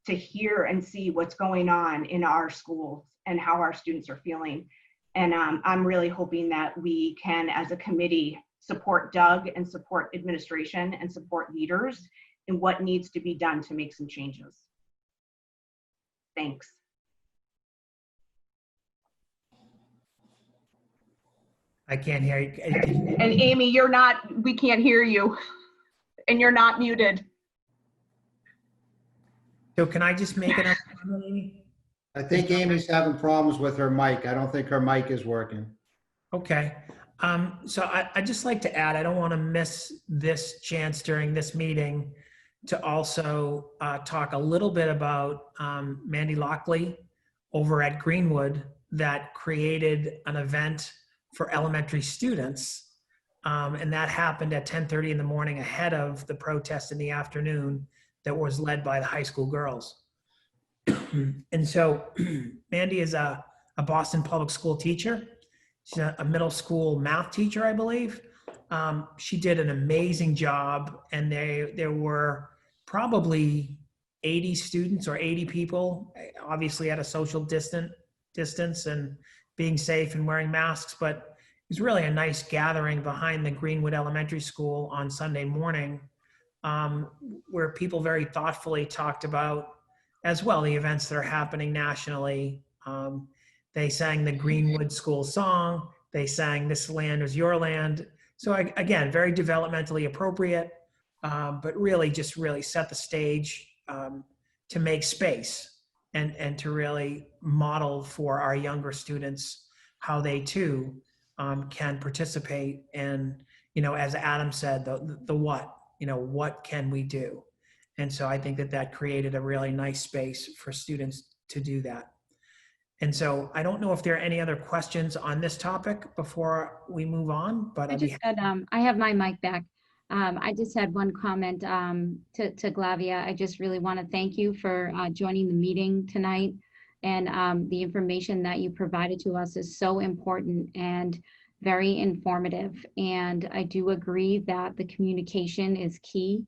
to hear and see what's going on in our schools and how our students are feeling. And I'm really hoping that we can, as a committee, support Doug and support administration and support leaders in what needs to be done to make some changes. Thanks. I can't hear you. And Amy, we can't hear you, and you're not muted. So can I just make it up, Amy? I think Amy's having problems with her mic. I don't think her mic is working. Okay. So I'd just like to add, I don't want to miss this chance during this meeting to also talk a little bit about Mandy Lockley over at Greenwood that created an event for elementary students. And that happened at 10:30 in the morning ahead of the protest in the afternoon that was led by the high school girls. And so Mandy is a Boston public school teacher. She's a middle school math teacher, I believe. She did an amazing job, and there were probably 80 students or 80 people, obviously at a social distance and being safe and wearing masks, but it was really a nice gathering behind the Greenwood Elementary School on Sunday morning, where people very thoughtfully talked about as well the events that are happening nationally. They sang the Greenwood School song. They sang This Land Is Your Land. So again, very developmentally appropriate, but really just really set the stage to make space and to really model for our younger students how they too can participate. And, as Adam said, the what, what can we do? And so I think that created a really nice space for students to do that. And so I don't know if there are any other questions on this topic before we move on, but I have my mic back. I just had one comment to Glavia. I just really want to thank you for joining the meeting tonight. And the information that you provided to us is so important and very informative. And I do agree that the communication is key.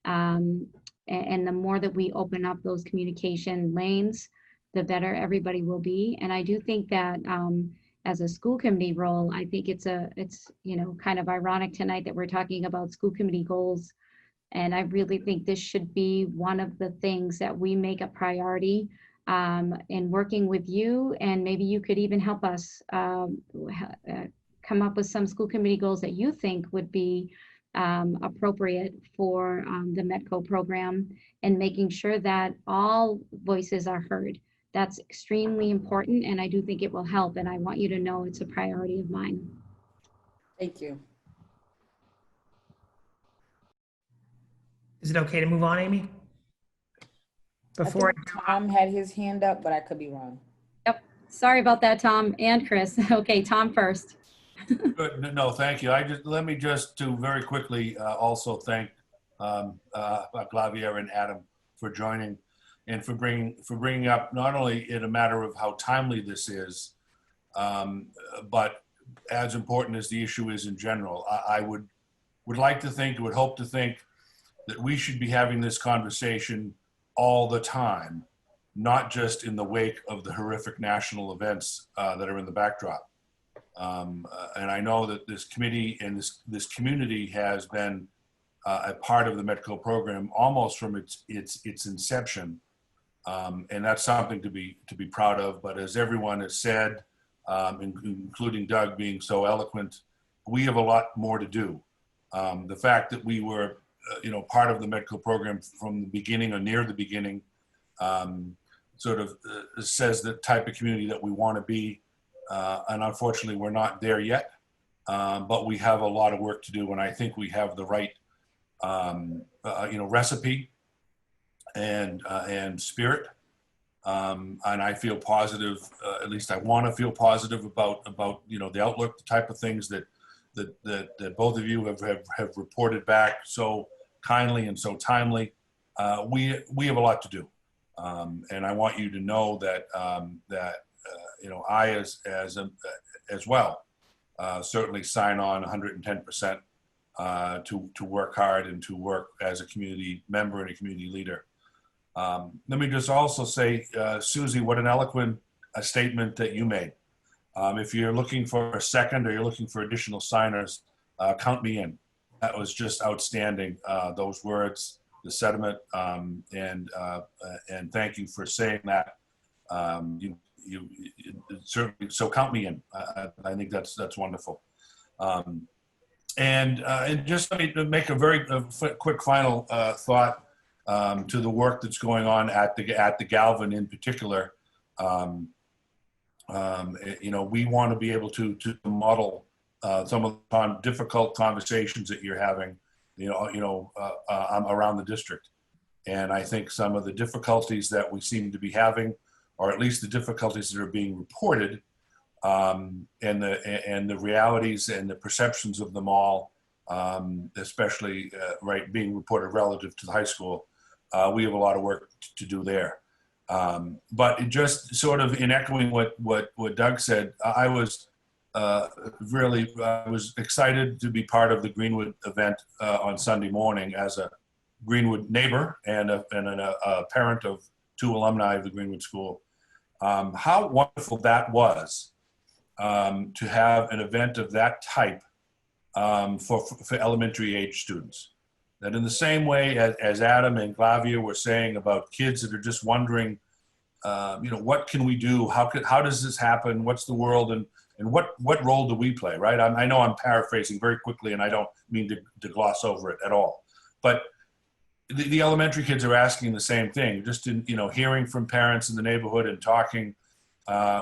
And the more that we open up those communication lanes, the better everybody will be. And I do think that as a school committee role, I think it's kind of ironic tonight that we're talking about school committee goals. And I really think this should be one of the things that we make a priority in working with you. And maybe you could even help us come up with some school committee goals that you think would be appropriate for the METCO program, and making sure that all voices are heard. That's extremely important, and I do think it will help, and I want you to know it's a priority of mine. Thank you. is it okay to move on, Amy? Before Tom had his hand up, but I could be wrong. Yep. Sorry about that, Tom and Chris. Okay, Tom first. Good. No, thank you. Let me just to very quickly also thank Glavia and Adam for joining and for bringing up not only in a matter of how timely this is, but as important as the issue is in general. I would like to think, would hope to think that we should be having this conversation all the time, not just in the wake of the horrific national events that are in the backdrop. And I know that this committee and this community has been a part of the METCO program almost from its inception, and that's something to be proud of. But as everyone has said, including Doug being so eloquent we have a lot more to do. The fact that we were, part of the medical program from the beginning or near the beginning, sort of says the type of community that we want to be. And unfortunately, we're not there yet, but we have a lot of work to do. And I think we have the right, recipe and spirit. And I feel positive, at least I want to feel positive about the outlook, the type of things that both of you have reported back so kindly and so timely. We have a lot to do, and I want you to know that I as well certainly sign on 110% to work hard and to work as a community member and a community leader. Let me just also say, Susie, what an eloquent statement that you made. If you're looking for a second or you're looking for additional signers, count me in. That was just outstanding. Those words, the sentiment, and thank you for saying that. You certainly, so count me in. I think that's wonderful. And just let me make a very quick final thought to the work that's going on at the Galvin in particular. We want to be able to model some of the difficult conversations that you're having, around the district. And I think some of the difficulties that we seem to be having, or at least the difficulties that are being reported, and the realities and the perceptions of them all, especially being reported relative to the high school, we have a lot of work to do there. But it just sort of in echoing what Doug said, I was excited to be part of the Greenwood event on Sunday morning as a Greenwood neighbor and a parent of 2 alumni of the Greenwood School. How wonderful that was to have an event of that type for elementary age students. That in the same way as Adam and Glavia were saying about kids that are just wondering, what can we do? How does this happen? What's the world? And what role do we play, right? I know I'm paraphrasing very quickly and I don't mean to gloss over it at all. But the elementary kids are asking the same thing, just in, hearing from parents in the neighborhood and talking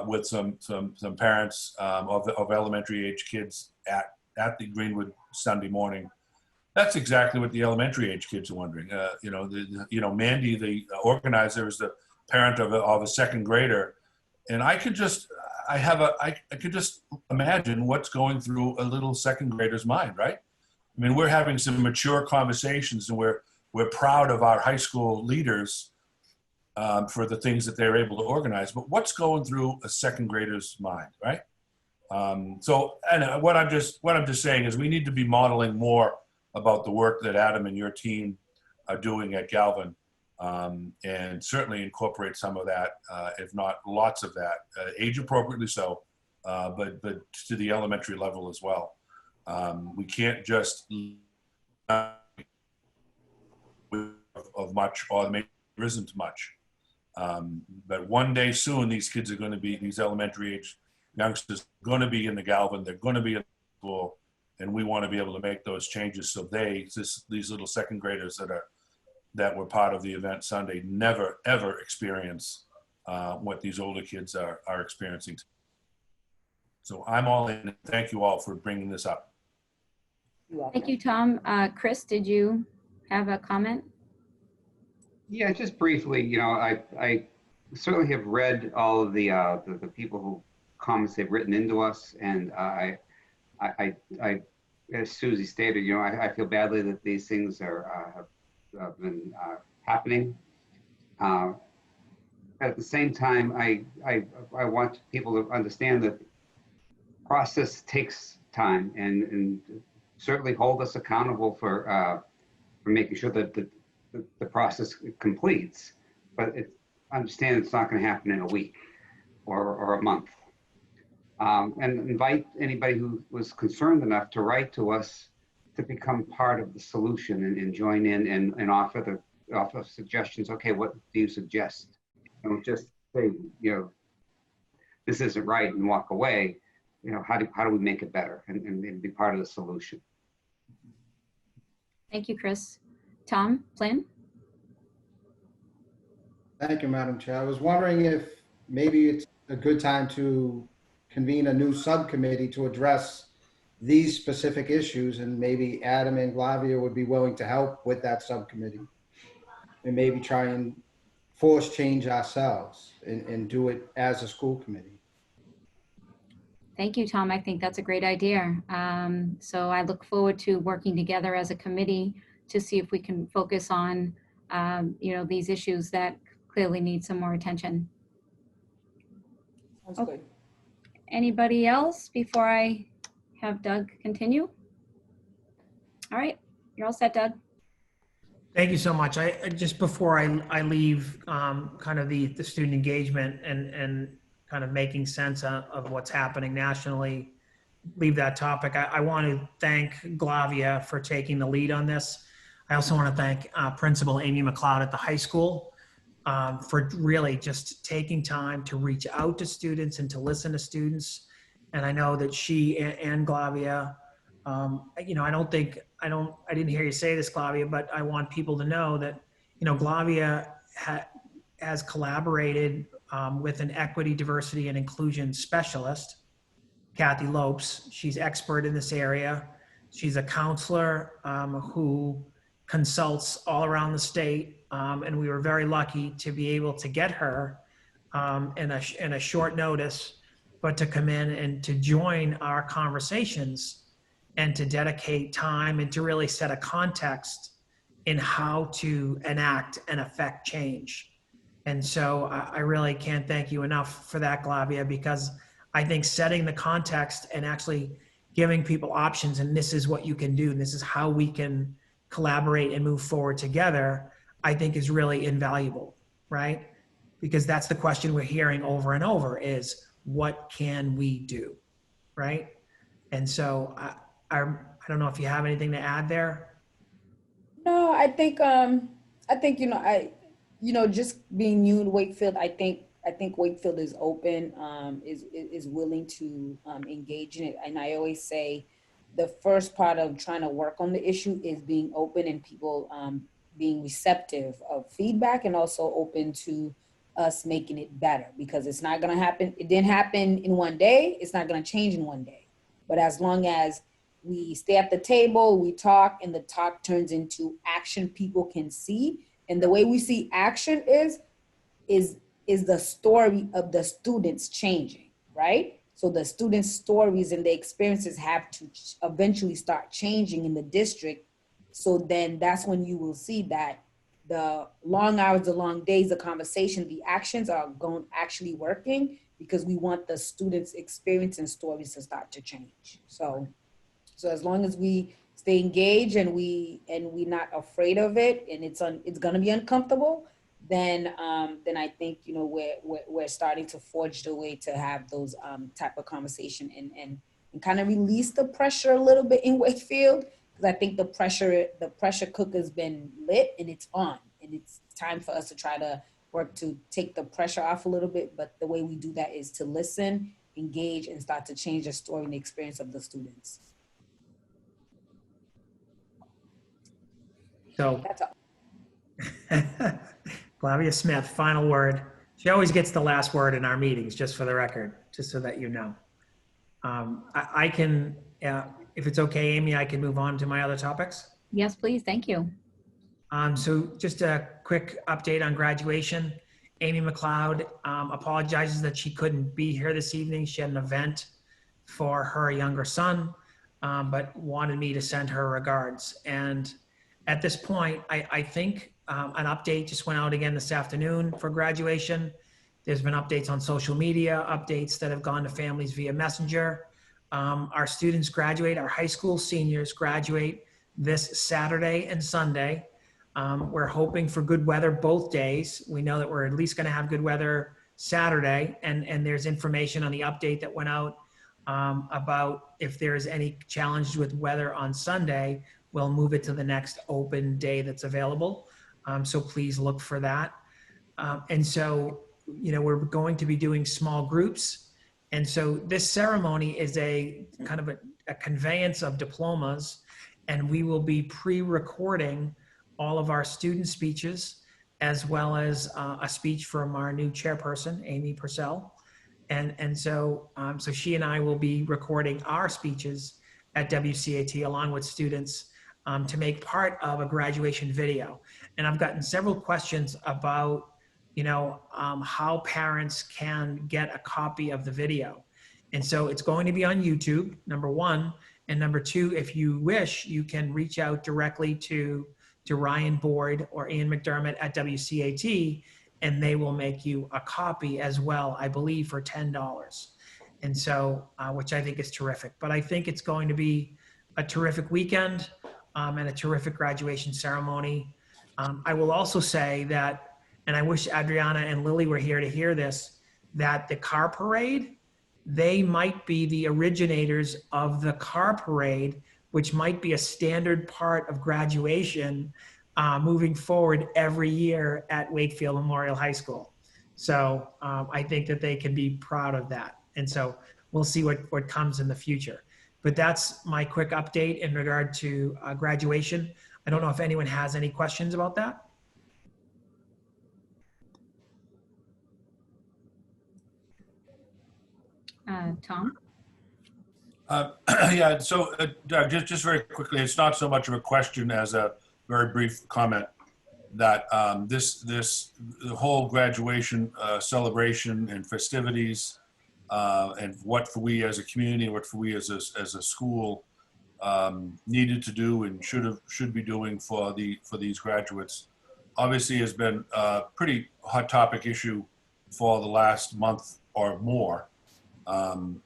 with some parents of elementary age kids at the Greenwood Sunday morning. That's exactly what the elementary age kids are wondering. Mandy, the organizer, is the parent of a second grader, and I could just imagine what's going through a little second grader's mind, right? I mean, we're having some mature conversations, and we're proud of our high school leaders for the things that they're able to organize. But what's going through a second grader's mind, right? What I'm just saying is we need to be modeling more about the work that Adam and your team are doing at Galvin, and certainly incorporate some of that, if not lots of that, age appropriately so, but to the elementary level as well. We can't just of much, or maybe there isn't much. But one day soon, these kids are going to be, these elementary age youngsters are going to be in the Galvin, they're going to be in school, and we want to be able to make those changes so these little second graders that were part of the event Sunday never ever experience what these older kids are experiencing. So I'm all in. Thank you all for bringing this up. Thank you, Tom. Chris, did you have a comment? Yeah, just briefly, I certainly have read all of the people who comments they've written into us, and I as Susie stated, I feel badly that these things have been happening. At the same time, I want people to understand that process takes time, and certainly hold us accountable for making sure that the process completes. But understand it's not going to happen in a week or a month. And invite anybody who was concerned enough to write to us to become part of the solution and join in and offer suggestions. Okay, what do you suggest? Don't just say, this isn't right and walk away. how do we make it better and be part of the solution? Thank you, Chris. Tom, Flynn? Thank you, Madam Chair. I was wondering if maybe it's a good time to convene a new subcommittee to address these specific issues, and maybe Adam and Glavia would be willing to help with that subcommittee, and maybe try and force change ourselves and do it as a school committee. Thank you, Tom. I think that's a great idea. So I look forward to working together as a committee to see if we can focus on, these issues that clearly need some more attention. Sounds Okay. good. Anybody else before I have Doug continue? All right, you're all set, Doug. Thank you so much. I just before I leave kind of the student engagement and kind of making sense of what's happening nationally, leave that topic. I want to thank Glavia for taking the lead on this. I also want to thank Principal Amy McLeod at the high school for really just taking time to reach out to students and to listen to students. And I know that she and Glavia, I didn't hear you say this, Glavia, but I want people to know that, Glavia has collaborated with an equity, diversity, and inclusion specialist, Kathy Lopes. She's expert in this area. She's a counselor who consults all around the state, and we were very lucky to be able to get her in a short notice, but to come in and to join our conversations and to dedicate time and to really set a context in how to enact and affect change. And so I really can't thank you enough for that, Glavia, because I think setting the context and actually giving people options, and this is what you can do, and this is how we can collaborate and move forward together, I think is really invaluable, right? Because that's the question we're hearing over and over is, what can we do, right? And so I don't know if you have anything to add there. No, I think just being new to Wakefield, I think Wakefield is open, is willing to engage in it. And I always say the first part of trying to work on the issue is being open and people being receptive of feedback, and also open to us making it better, because it's not going to happen. It didn't happen in one day. It's not going to change in one day. But as long as we stay at the table, we talk, and the talk turns into action people can see. And the way we see action is the story of the students changing, right? So the students' stories and the experiences have to eventually start changing in the district. So then that's when you will see that the long hours, the long days, the conversation, the actions are actually working, because we want the students' experience and stories to start to change. So as long as we stay engaged and we're not afraid of it, and it's gonna be uncomfortable, then I think we're starting to forge the way to have those type of conversation and kind of release the pressure a little bit in Wakefield, because I think the pressure cooker's been lit and it's on, and it's time for us to try to work to take the pressure off a little bit. But the way we do that is to listen, engage, and start to change the story and the experience of the students. So That's all. Glavia Smith, final word. She always gets the last word in our meetings, just for the record, just so that you know. I can, if it's okay, Amy, I can move on to my other topics. Yes, please. Thank you. So just a quick update on graduation. Amy McLeod apologizes that she couldn't be here this evening. She had an event for her younger son, but wanted me to send her regards. And at this point, I think an update just went out again this afternoon for graduation. There's been updates on social media, updates that have gone to families via Messenger. Our students graduate, our high school seniors graduate this Saturday and Sunday. We're hoping for good weather both days. We know that we're at least going to have good weather Saturday, and there's information on the update that went out about if there's any challenges with weather on Sunday, we'll move it to the next open day that's available. So please look for that. And so, we're going to be doing small groups And so this ceremony is a kind of a conveyance of diplomas, and we will be pre-recording all of our student speeches, as well as a speech from our new chairperson, Amy Purcell. And so she and I will be recording our speeches at WCAT along with students to make part of a graduation video. And I've gotten several questions about, how parents can get a copy of the video. And so it's going to be on YouTube, number one. And number two, if you wish, you can reach out directly to Ryan Boyd or Ian McDermott at WCAT, and they will make you a copy as well, I believe, for $10. And so, which I think is terrific. But I think it's going to be a terrific weekend and a terrific graduation ceremony. I will also say that, and I wish Adriana and Lily were here to hear this, that the car parade, they might be the originators of the car parade, which might be a standard part of graduation moving forward every year at Wakefield Memorial High School. So I think that they can be proud of that. And so we'll see what comes in the future. But that's my quick update in regard to graduation. I don't know if anyone has any questions about that. Tom? Yeah, so Doug, just very quickly, it's not so much of a question as a very brief comment that the whole graduation celebration and festivities and what we as a community, what we as a school needed to do and should be doing for these graduates, obviously has been a pretty hot topic issue for the last month or more.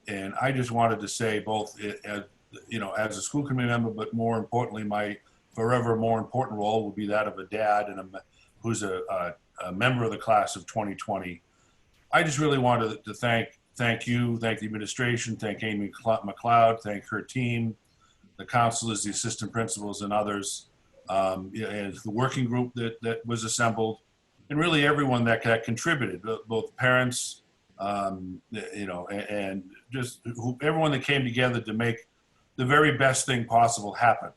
And I just wanted to say both, as a school committee member, but more importantly, my forever more important role will be that of a dad and who's a member of the class of 2020. I just really wanted to thank you, thank the administration, thank Amy McLeod, thank her team, the counselors, the assistant principals, and others, and the working group that was assembled, and really everyone that contributed, both parents, and just everyone that came together to make the very best thing possible happen.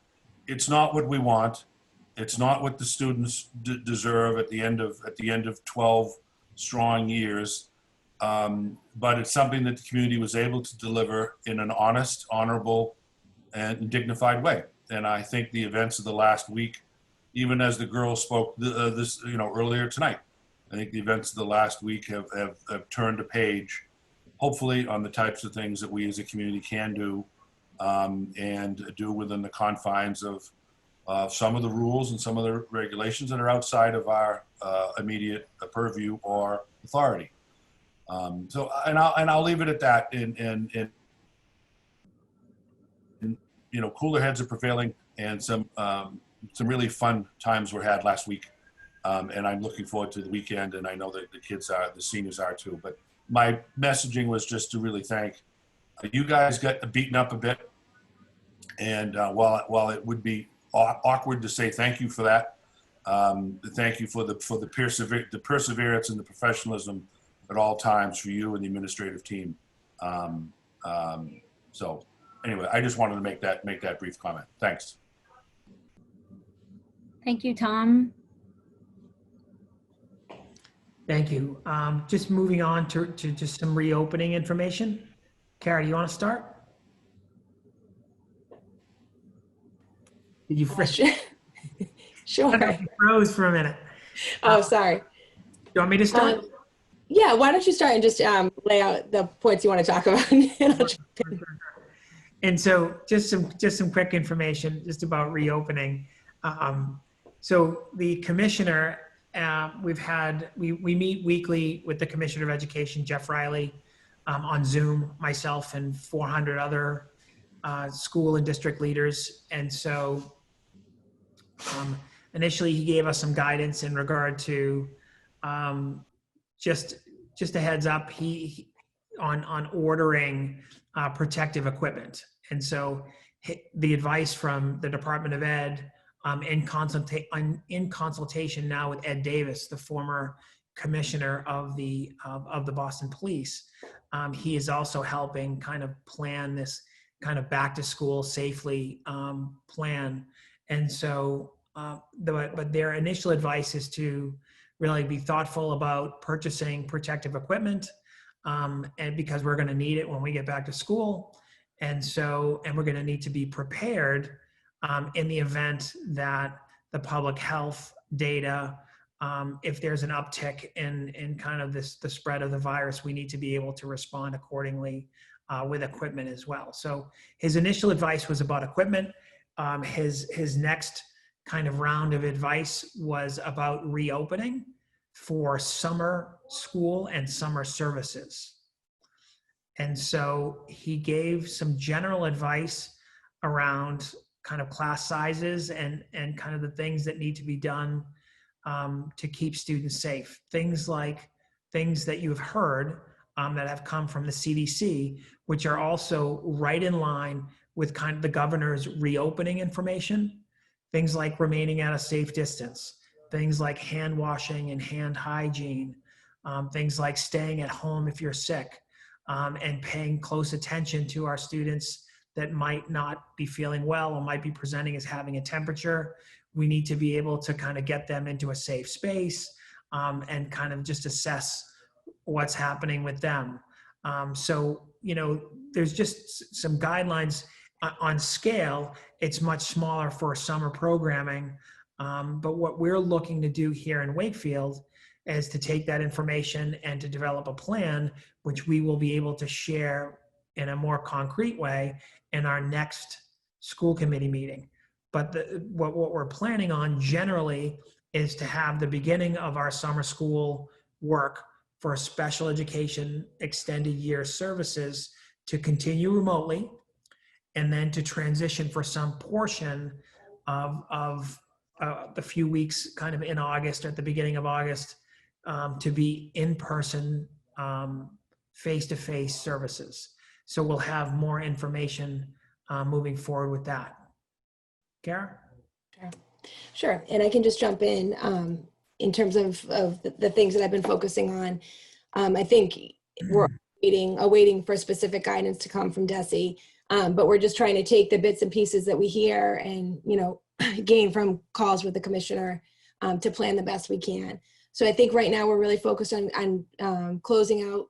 It's not what we want. It's not what the students deserve at the end of 12 strong years. But it's something that the community was able to deliver in an honest, honorable, and dignified way. And I think the events of the last week, even as the girls spoke earlier tonight, I think the events of the last week have turned a page, hopefully, on the types of things that we as a community can do and do within the confines of some of the rules and some of the regulations that are outside of our immediate purview or authority. I'll leave it at that. And cooler heads are prevailing, and some really fun times were had last week. And I'm looking forward to the weekend, and I know that the seniors are too. But my messaging was just to really thank you guys. Got beaten up a bit, and while it would be awkward to say thank you for that, thank you for the perseverance and the professionalism at all times for you and the administrative team. So anyway, I just wanted to make that brief comment. Thanks. Thank you, Tom. Thank you. Just moving on to just some reopening information. Kara, do you want to start? Did you freeze? Sure. You froze for a minute. Oh, sorry. You want me to start? Yeah, why don't you start and just lay out the points you want to talk about. And so just some quick information just about reopening. So the commissioner, we meet weekly with the Commissioner of Education, Jeff Riley, on Zoom, myself and 400 other school and district leaders. And so initially he gave us some guidance in regard to just a heads up on ordering protective equipment. And so the advice from the Department of Ed in consultation now with Ed Davis, the former commissioner of the Boston Police. He is also helping kind of plan this kind of back to school safely plan. And so, but their initial advice is to really be thoughtful about purchasing protective equipment, and because we're going to need it when we get back to school. And so, and we're going to need to be prepared in the event that the public health data, if there's an uptick in kind of the spread of the virus, we need to be able to respond accordingly with equipment as well. So his initial advice was about equipment. His next kind of round of advice was about reopening for summer school and summer services. And so he gave some general advice around kind of class sizes and kind of the things that need to be done to keep students safe. Things that you've heard that have come from the CDC, which are also right in line with kind of the governor's reopening information. Things like remaining at a safe distance, things like hand washing and hand hygiene, things like staying at home if you're sick, and paying close attention to our students that might not be feeling well or might be presenting as having a temperature. We need to be able to kind of get them into a safe space and kind of just assess what's happening with them. So, you know, there's just some guidelines on scale. It's much smaller for summer programming. But what we're looking to do here in Wakefield is to take that information and to develop a plan, which we will be able to share in a more concrete way in our next school committee meeting. But what we're planning on generally is to have the beginning of our summer school work for special education extended year services to continue remotely, and then to transition for some portion of the few weeks kind of in August, at the beginning of August, to be in-person, face-to-face services. So we'll have more information moving forward with that. Kara? Sure. And I can just jump in terms of the things that I've been focusing on. I think we're awaiting for specific guidance to come from DESE, but we're just trying to take the bits and pieces that we hear and, you know, gain from calls with the commissioner to plan the best we can. So I think right now we're really focused on closing out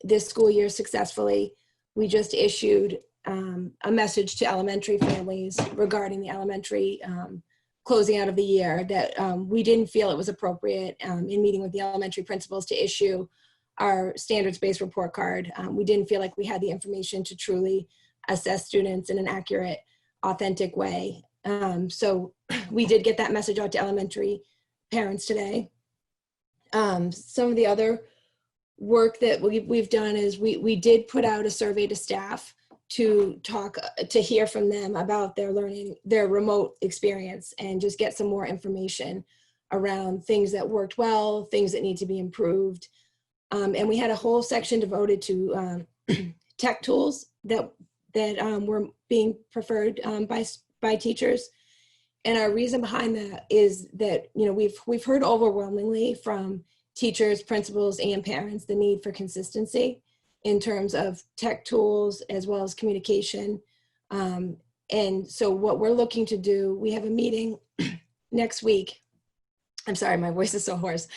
this school year successfully. We just issued a message to elementary families regarding the elementary closing out of the year that we didn't feel it was appropriate in meeting with the elementary principals to issue our standards-based report card. We didn't feel like we had the information to truly assess students in an accurate, authentic way. So we did get that message out to elementary parents today. Some of the other work that we've done is we did put out a survey to staff to hear from them about their learning, their remote experience, and just get some more information around things that worked well, things that need to be improved. And we had a whole section devoted to tech tools that were being preferred by teachers. And our reason behind that is that, you know, we've heard overwhelmingly from teachers, principals, and parents the need for consistency in terms of tech tools as well as communication. And so what we're looking to do, we have a meeting next week. I'm sorry, my voice is so hoarse.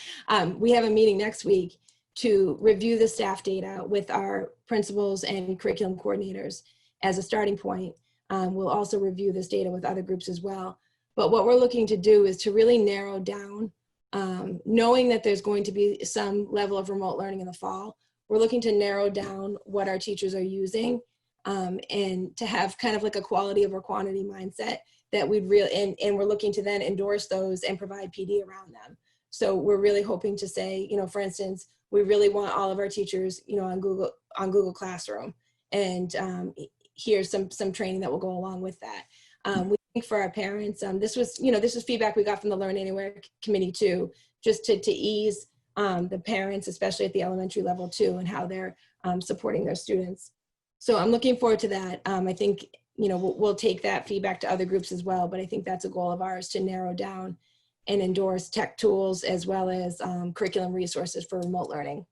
We have a meeting next week to review the staff data with our principals and curriculum coordinators as a starting point. We'll also review this data with other groups as well. But what we're looking to do is to really narrow down, knowing that there's going to be some level of remote learning in the fall, we're looking to narrow down what our teachers are using and to have kind of like a quality over quantity mindset that we'd really, and we're looking to then endorse those and provide PD around them. So we're really hoping to say, you know, for instance, we really want all of our teachers, you know, on Google Classroom, and here's some training that will go along with that. We think for our parents, this was feedback we got from the Learn Anywhere committee too, just to ease the parents, especially at the elementary level too, and how they're supporting their students. So I'm looking forward to that. I think, you know, we'll take that feedback to other groups as well, but I think that's a goal of ours to narrow down and Endorse tech tools, as well as curriculum resources for remote learning.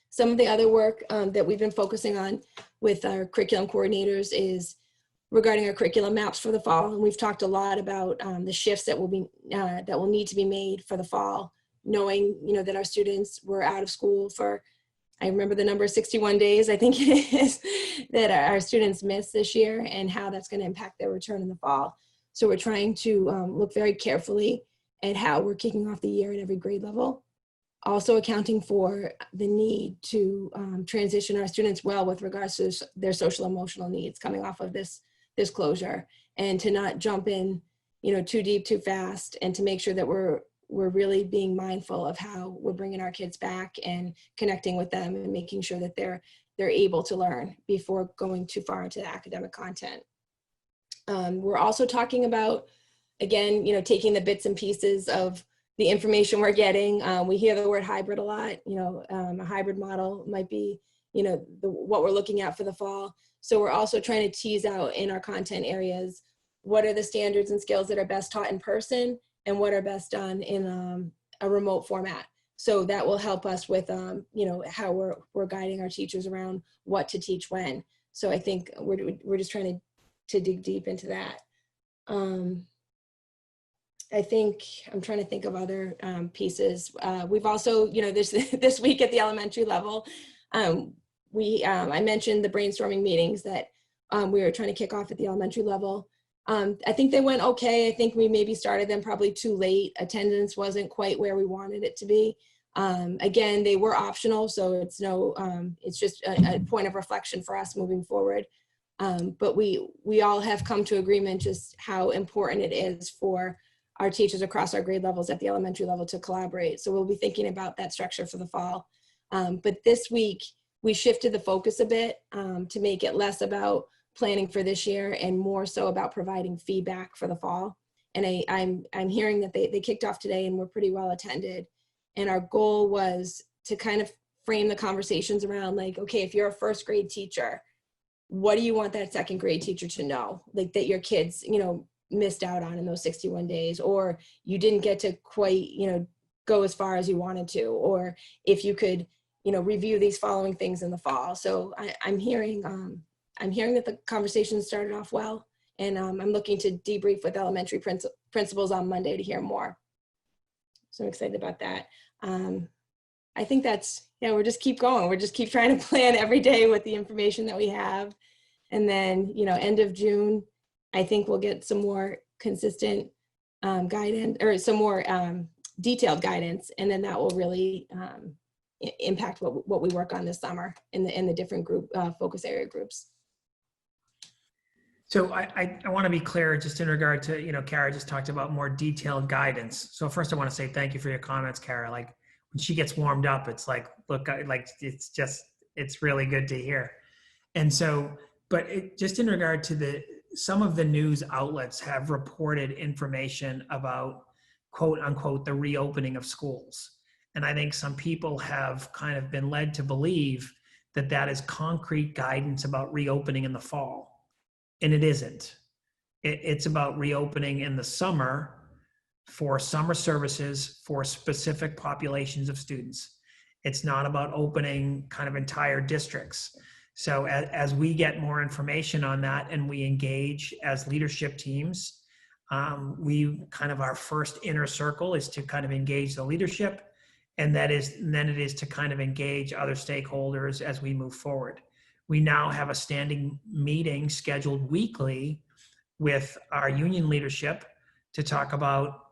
Some of the other work that we've been focusing on with our curriculum coordinators is regarding our curriculum maps for the fall. And we've talked a lot about the shifts that will need to be made for the fall, knowing, that our students were out of school for, I remember the number 61 days, I think it is, that our students missed this year, and how that's going to impact their return in the fall. So we're trying to look very carefully at how we're kicking off the year at every grade level. Also accounting for the need to transition our students well with regards to their social emotional needs coming off of this closure, and to not jump in, too deep, too fast, and to make sure that we're really being mindful of how we're bringing our kids back and connecting with them and making sure that they're able to learn before going too far into the academic content. We're also talking about, again, taking the bits and pieces of the information we're getting. We hear the word hybrid a lot. A hybrid model might be, what we're looking at for the fall. So we're also trying to tease out in our content areas, what are the standards and skills that are best taught in person, and what are best done in a remote format. So that will help us with, how we're guiding our teachers around what to teach when. So I think we're just trying to dig deep into that. I think I'm trying to think of other pieces. We've also, this week at the elementary level, I mentioned the brainstorming meetings that we were trying to kick off at the elementary level. I think they went okay. I think we maybe started them probably too late. Attendance wasn't quite where we wanted it to be. Again, they were optional, so it's just a point of reflection for us moving forward. But we all have come to agreement just how important it is for our teachers across our grade levels at the elementary level to collaborate. So we'll be thinking about that structure for the fall. But this week, we shifted the focus a bit to make it less about planning for this year and more so about providing feedback for the fall. And I'm hearing that they kicked off today and were pretty well attended. And our goal was to kind of frame the conversations around, like, okay, if you're a first grade teacher, what do you want that second grade teacher to know? Like that your kids, missed out on in those 61 days, or you didn't get to quite, go as far as you wanted to, or if you could, review these following things in the fall. So I'm hearing that the conversation started off well, and I'm looking to debrief with elementary principals on Monday to hear more. So I'm excited about that. I think that's, we'll just keep going. We'll just keep trying to plan every day with the information that we have. And then, end of June, I think we'll get some more consistent guidance, or some more detailed guidance, and then that will really impact what we work on this summer in the different group focus area groups. So I want to be clear just in regard to, Kara just talked about more detailed guidance. So first I want to say thank you for your comments, Kara. Like when she gets warmed up, it's like, look, it's really good to hear. And so, but just in regard to some of the news outlets have reported information about, quote unquote, the reopening of schools. And I think some people have kind of been led to believe that that is concrete guidance about reopening in the fall. And it isn't. It's about reopening in the summer for summer services for specific populations of students. It's not about opening kind of entire districts. So as we get more information on that and we engage as leadership teams, our first inner circle is to kind of engage the leadership, and then it is to kind of engage other stakeholders as we move forward. We now have a standing meeting scheduled weekly with our union leadership to talk about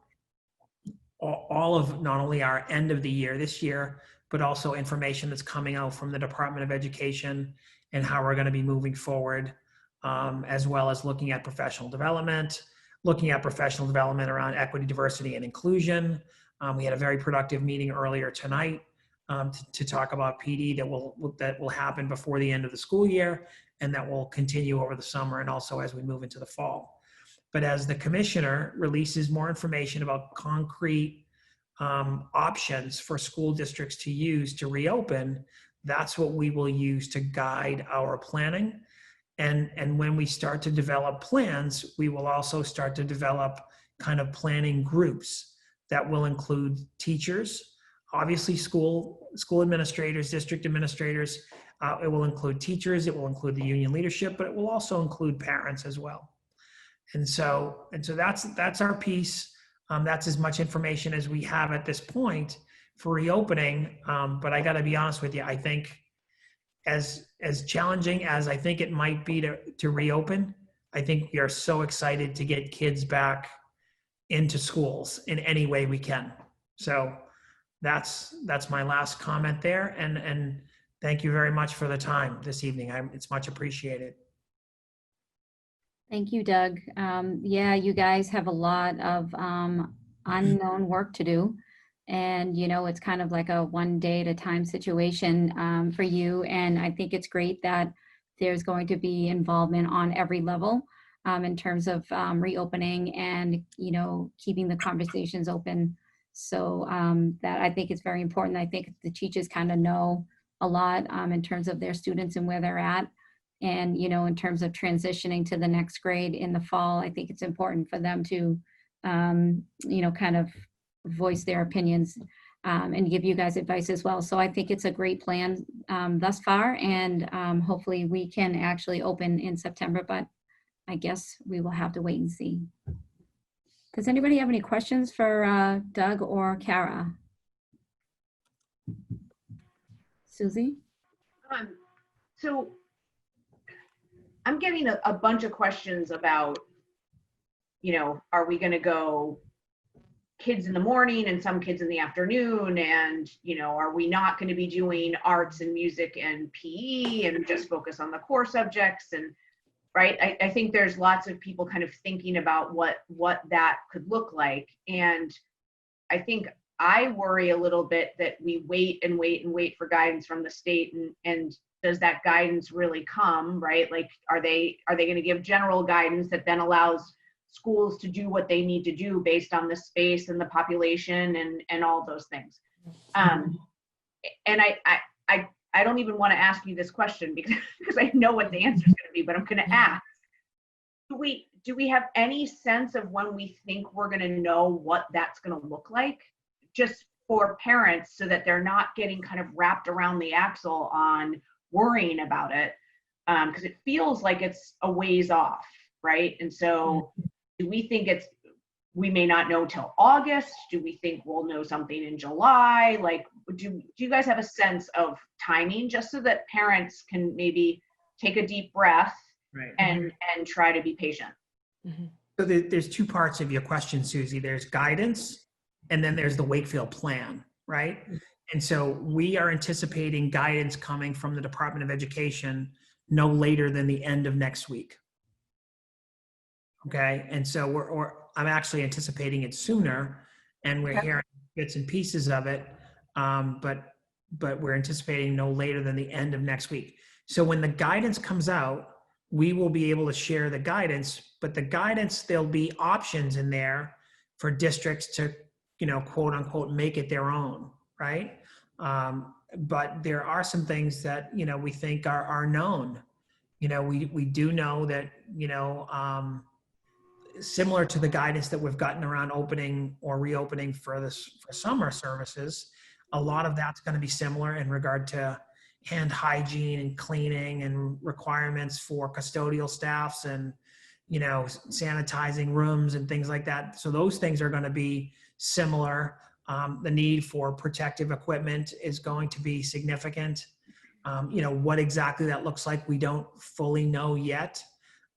all of not only our end of the year this year, but also information that's coming out from the Department of Education and how we're going to be moving forward, as well as looking at professional development around equity, diversity, and inclusion. We had a very productive meeting earlier tonight to talk about PD that will happen before the end of the school year, and that will continue over the summer and also as we move into the fall. But as the commissioner releases more information about concrete options for school districts to use to reopen, that's what we will use to guide our planning. And when we start to develop plans, we will also start to develop, kind of planning groups that will include teachers, obviously school administrators, district administrators. It will include teachers, it will include the union leadership, but it will also include parents as well. And so that's our piece. That's as much information as we have at this point for reopening. But I got to be honest with you, I think as challenging as I think it might be to reopen, I think we are so excited to get kids back into schools in any way we can. So that's my last comment there. And thank you very much for the time this evening. It's much appreciated. Thank you, Doug. Yeah, you guys have a lot of unknown work to do. And, you know, it's kind of like a one day at a time situation for you. And I think it's great that there's going to be involvement on every level in terms of reopening and, you know, keeping the conversations open. So that I think is very important. I think the teachers kind of know a lot in terms of their students and where they're at. And, you know, in terms of transitioning to the next grade in the fall, I think it's important for them to, you know, kind of voice their opinions and give you guys advice as well. So I think it's a great plan thus far, and hopefully we can actually open in September, but I guess we will have to wait and see. Does anybody have any questions for Doug or Kara? Susie? So I'm getting a bunch of questions about, you know, are we going to go kids in the morning and some kids in the afternoon? And, you know, are we not going to be doing arts and music and PE and just focus on the core subjects? And right, I think there's lots of people kind of thinking about what that could look like. And I think I worry a little bit that we wait and wait and wait for guidance from the state, and does that guidance really come, right? Like, are they going to give general guidance that then allows schools to do what they need to do based on the space and the population and all those things? And I don't even want to ask you this question because I know what the answer is going to be, but I'm going to ask. Do we have any sense of when we think we're going to know what that's going to look like, just for parents, so that they're not getting kind of wrapped around the axle on worrying about it? Because it feels like it's a ways off, right? And so do we think we may not know till August? Do we think we'll know something in July? Like, do you guys have a sense of timing, just so that parents can maybe take a deep breath, right, and try to be patient? So there's two parts of your question, Susie. There's guidance, and then there's the Wakefield plan, right? And so we are anticipating guidance coming from the Department of Education no later than the end of next week. Okay, and so I'm actually anticipating it sooner, and we're hearing bits and pieces of it, but we're anticipating no later than the end of next week. So when the guidance comes out, we will be able to share the guidance, but the guidance, there'll be options in there for districts to, you know, quote unquote, make it their own, right? But there are some things that, you know, we think are known. You know, we do know that, you know, similar to the guidance that we've gotten around opening or reopening for summer services, a lot of that's going to be similar in regard to hand hygiene and cleaning and requirements for custodial staffs and, you know, sanitizing rooms and things like that. So those things are going to be similar. The need for protective equipment is going to be significant. You know, what exactly that looks like, we don't fully know yet.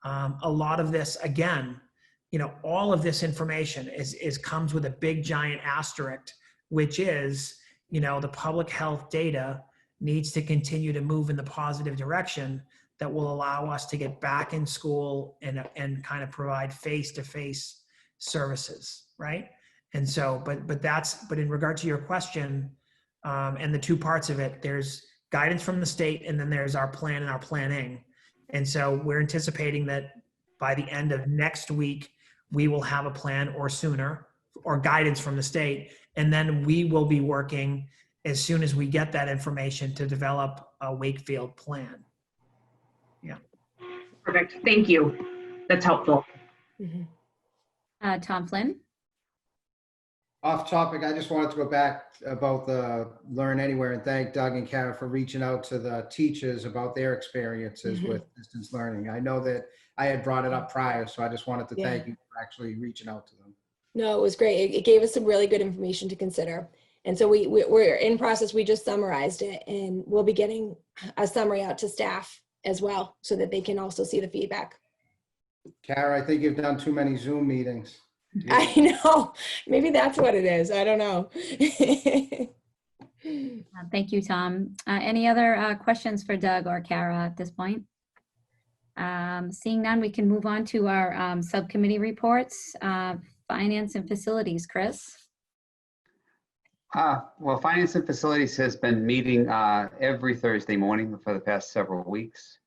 A lot of this, again, you know, all of this information comes with a big giant asterisk, which is, you know, the public health data needs to continue to move in the positive direction that will allow us to get back in school and kind of provide face-to-face services, right? And so, but in regard to your question, and the two parts of it, there's guidance from the state, and then there's our plan and our planning. And so we're anticipating that by the end of next week, we will have a plan, or sooner, or guidance from the state. And then we will be working as soon as we get that information to develop a Wakefield plan. Yeah. Perfect. Thank you. That's helpful. Tom Flynn. Off topic, I just wanted to go back about the Learn Anywhere and thank Doug and Kara for reaching out to the teachers about their experiences with distance learning. I know that I had brought it up prior, so I just wanted to thank you for actually reaching out to them. No, it was great. It gave us some really good information to consider. And so we're in process. We just summarized it, and we'll be getting a summary out to staff as well so that they can also see the feedback. Kara, I think you've done too many Zoom meetings. I know. Maybe that's what it is. I don't know. Thank you, Tom. Any other questions for Doug or Kara at this point? Seeing none, we can move on to our subcommittee reports. Finance and Facilities, Chris. Well, Finance and Facilities has been meeting every Thursday morning for the past several weeks.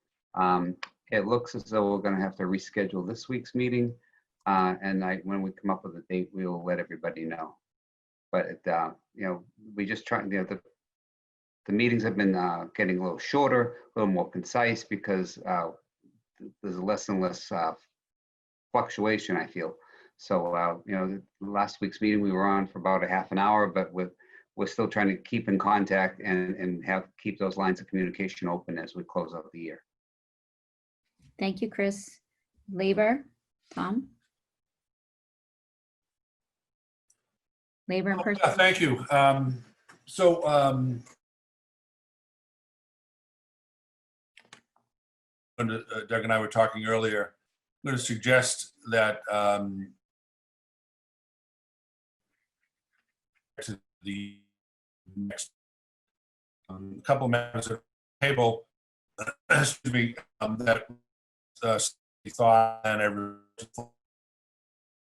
It looks as though we're going to have to reschedule this week's meeting. And when we come up with a date, we will let everybody know. But, we just try, the meetings have been getting a little shorter, a little more concise because there's less and less fluctuation, I feel. So, last week's meeting, we were on for about a half an hour, but we're still trying to keep in contact and keep those lines of communication open as we close out the year. Thank you, Chris. Labor, Tom. Labor and personnel. Thank you. Doug and I were talking earlier. I'm going to suggest that to the next couple of members of the table, excuse me, that thought and every.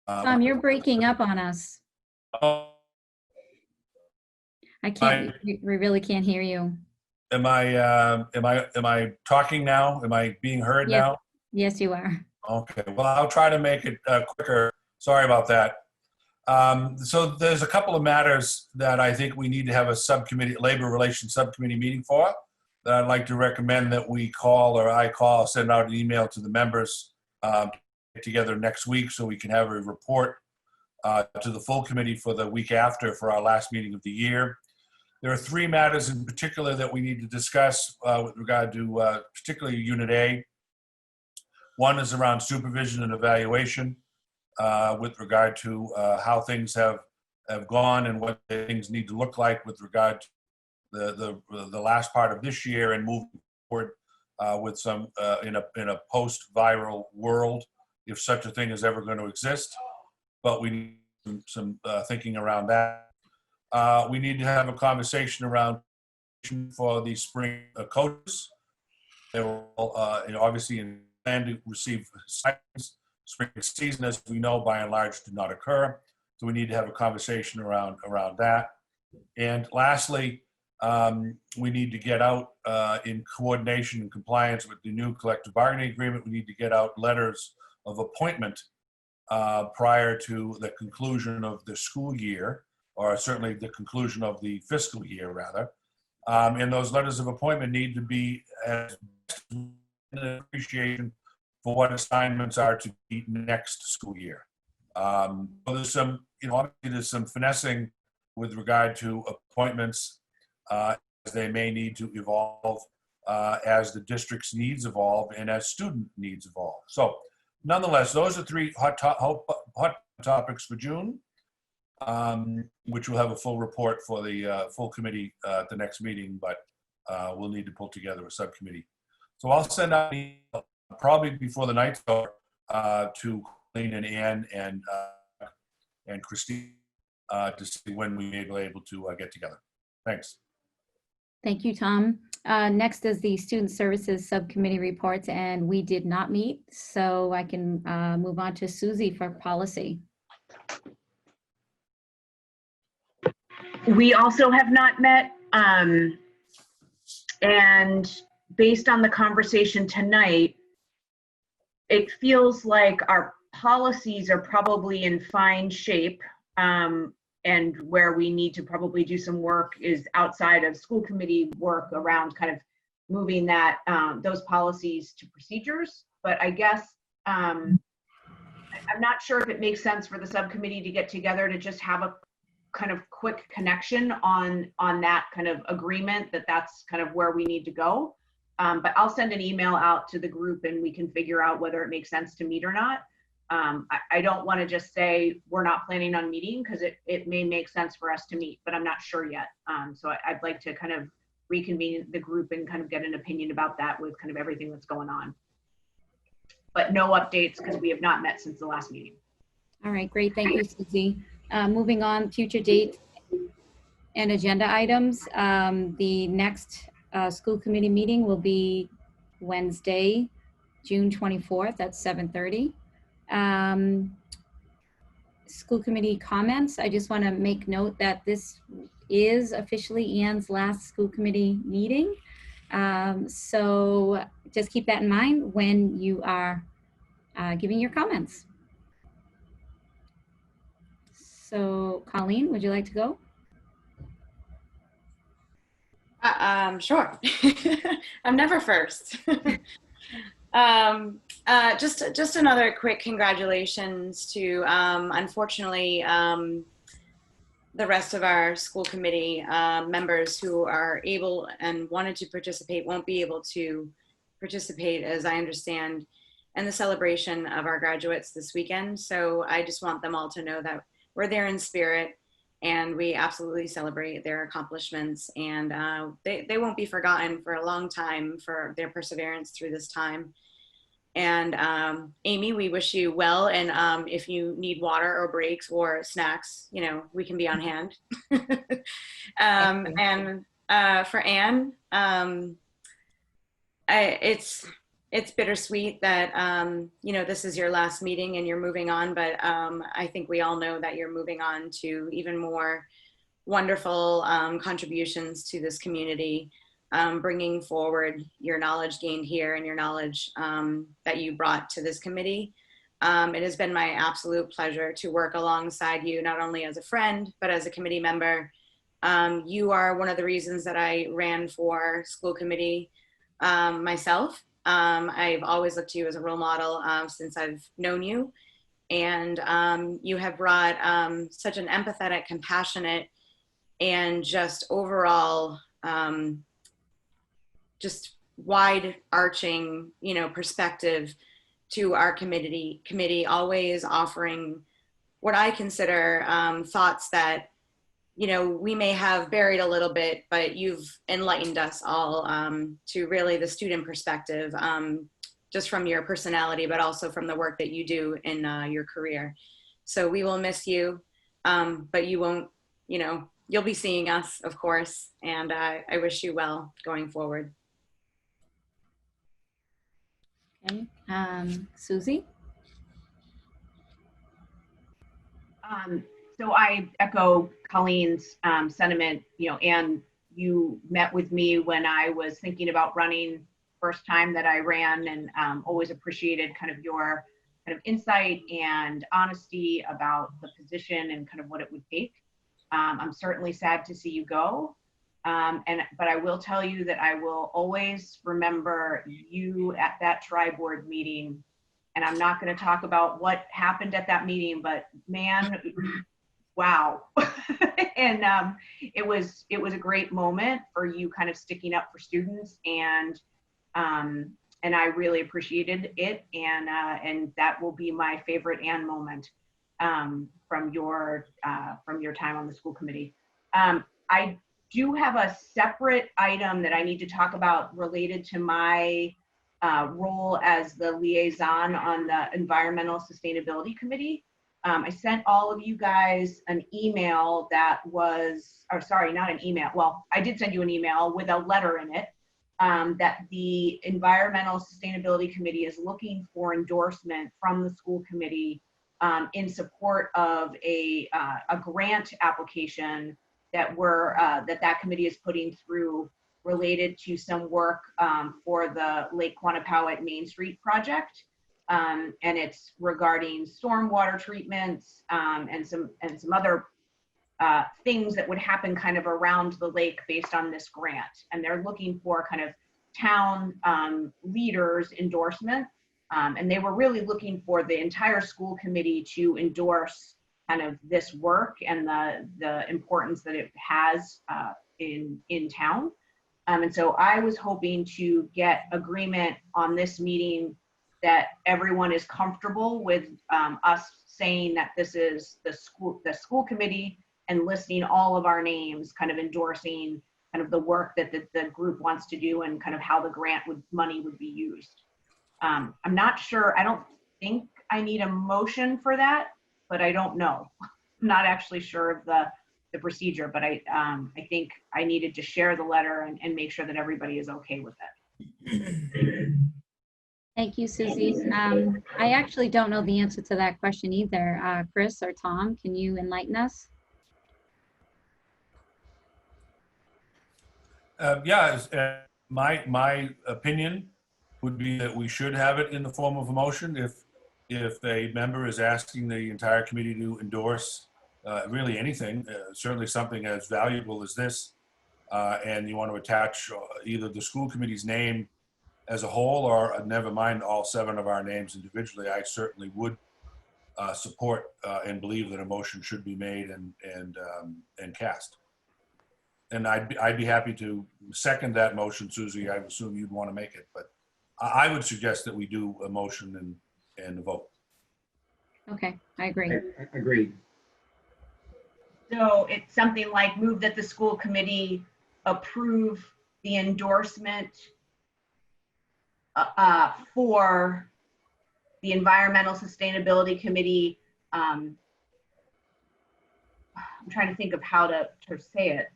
Tom, you're breaking up on us. I can't. We really can't hear you. Am I talking now? Am I being heard now? Yes, you are. Okay. Well, I'll try to make it quicker. Sorry about that. So there's a couple of matters that I think we need to have a subcommittee, labor relations subcommittee meeting for, that I'd like to recommend that we call, or I call, send out an email to the members, get together next week so we can have a report to the full committee for the week after for our last meeting of the year. There are three matters in particular that we need to discuss with regard to particularly Unit A. One is around supervision and evaluation with regard to how things have gone and what things need to look like with regard to the last part of this year and moving forward with some in a post-viral world, if such a thing is ever going to exist. But we need some thinking around that. We need to have a conversation around for the spring coaches. They will obviously plan to receive stipends. Spring season, as we know, by and large, did not occur. So we need to have a conversation around that. And lastly, we need to get out in coordination and compliance with the new collective bargaining agreement. We need to get out letters of appointment prior to the conclusion of the school year, or certainly the conclusion of the fiscal year, rather. And those letters of appointment need to be as an appreciation for what assignments are to be next school year. There's some, obviously there's some finessing with regard to appointments as they may need to evolve as the district's needs evolve and as student needs evolve. So nonetheless, those are three hot topics for June, which will have a full report for the full committee at the next meeting, but we'll need to pull together a subcommittee. So I'll send out an email probably before the night's over to Colleen and Ann and Christine to see when we may be able to get together. Thanks. Thank you, Tom. Next is the Student Services Subcommittee reports, and we did not meet, so I can move on to Susie for policy. We also have not met, and based on the conversation tonight, it feels like our policies are probably in fine shape, and where we need to probably do some work is outside of school committee work around kind of moving those policies to procedures. But I guess I I'm not sure if it makes sense for the subcommittee to get together to just have a kind of quick connection on that kind of agreement that that's kind of where we need to go. But I'll send an email out to the group and we can figure out whether it makes sense to meet or not. I don't want to just say we're not planning on meeting because it may make sense for us to meet, but I'm not sure yet. So I'd like to kind of reconvene the group and kind of get an opinion about that with kind of everything that's going on. But no updates because we have not met since the last meeting. All right, great. Thank you, Susie. Moving on, future dates and agenda items. The next school committee meeting will be Wednesday, June 24th at 7:30. School committee comments. I just want to make note that this is officially Ann's last school committee meeting. So just keep that in mind when you are giving your comments. So Colleen, would you like to go? Sure. I'm never first. Just another quick congratulations to, unfortunately, the rest of our school committee members who are able and wanted to participate won't be able to participate, as I understand, in the celebration of our graduates this weekend. So I just want them all to know that we're there in spirit and we absolutely celebrate their accomplishments, and they won't be forgotten for a long time for their perseverance through this time. And Amy, we wish you well, and if you need water or breaks or snacks, you know, we can be on hand. And for Anne, it's bittersweet that, you know, this is your last meeting and you're moving on, but I think we all know that you're moving on to even more wonderful contributions to this community, bringing forward your knowledge gained here and your knowledge that you brought to this committee. It has been my absolute pleasure to work alongside you, not only as a friend, but as a committee member. You are one of the reasons that I ran for school committee myself. I've always looked to you as a role model since I've known you, and you have brought such an empathetic, compassionate, and just overall just wide arching, you know, perspective to our committee, always offering what I consider thoughts that, you know, we may have buried a little bit, but you've enlightened us all to really the student perspective, just from your personality, but also from the work that you do in your career. So we will miss you, but you won't, you know, you'll be seeing us, of course, and I wish you well going forward. Okay, Susie? So I echo Colleen's sentiment, you know, and you met with me when I was thinking about running first time that I ran, and always appreciated kind of your kind of insight and honesty about the position and kind of what it would take. I'm certainly sad to see you go. But I will tell you that I will always remember you at that tri-board meeting. And I'm not going to talk about what happened at that meeting, but man, wow. And it was a great moment for you kind of sticking up for students, and I really appreciated it. And that will be my favorite Ann moment from your time on the school committee. I do have a separate item that I need to talk about related to my role as the liaison on the Environmental Sustainability Committee. I sent all of you guys an email that was, or sorry, not an email. Well, I did send you an email with a letter in it that the Environmental Sustainability Committee is looking for endorsement from the school committee in support of a grant application that that committee is putting through related to some work for the Lake Quannapowitt Main Street project. And it's regarding stormwater treatments and some other things that would happen kind of around the lake based on this grant. And they're looking for kind of town leaders' endorsement And they were really looking for the entire school committee to endorse kind of this work and the importance that it has in town. And so I was hoping to get agreement on this meeting that everyone is comfortable with us saying that this is the school committee and listing all of our names, kind of endorsing kind of the work that the group wants to do and kind of how the grant money would be used. I'm not sure, I don't think I need a motion for that, but I don't know. I'm not actually sure of the procedure, but I think I needed to share the letter and make sure that everybody is okay with it. Thank you, Susie. I actually don't know the answer to that question either. Chris or Tom, can you enlighten us? My opinion would be that we should have it in the form of a motion if a member is asking the entire committee to endorse really anything, certainly something as valuable as this, and you want to attach either the school committee's name as a whole or never mind all 7 of our names individually. I certainly would support and believe that a motion should be made and cast. And I'd be happy to second that motion, Susie. I assume you'd want to make it, but I would suggest that we do a motion and a vote. Okay, I agree. Agreed. So it's something like move that the school committee approve the endorsement for the Environmental Sustainability Committee. I'm trying to think of how to say it.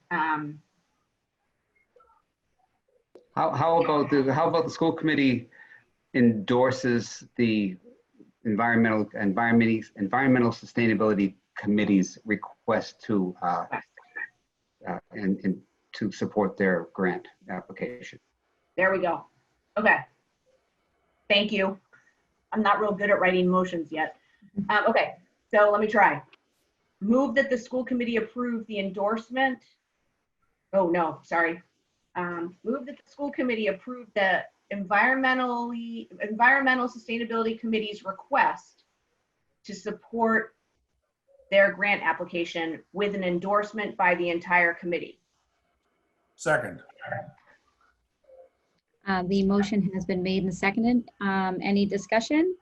How about the school committee endorses the environmental sustainability committee's request to and to support their grant application. There we go. Okay. Thank you. I'm not real good at writing motions yet. Okay, so let me try. Move that the school committee approve the endorsement. Oh no, sorry. Move that the school committee approve the Environmental Sustainability Committee's request to support their grant application with an endorsement by the entire committee. Second. The motion has been made and seconded. Any discussion?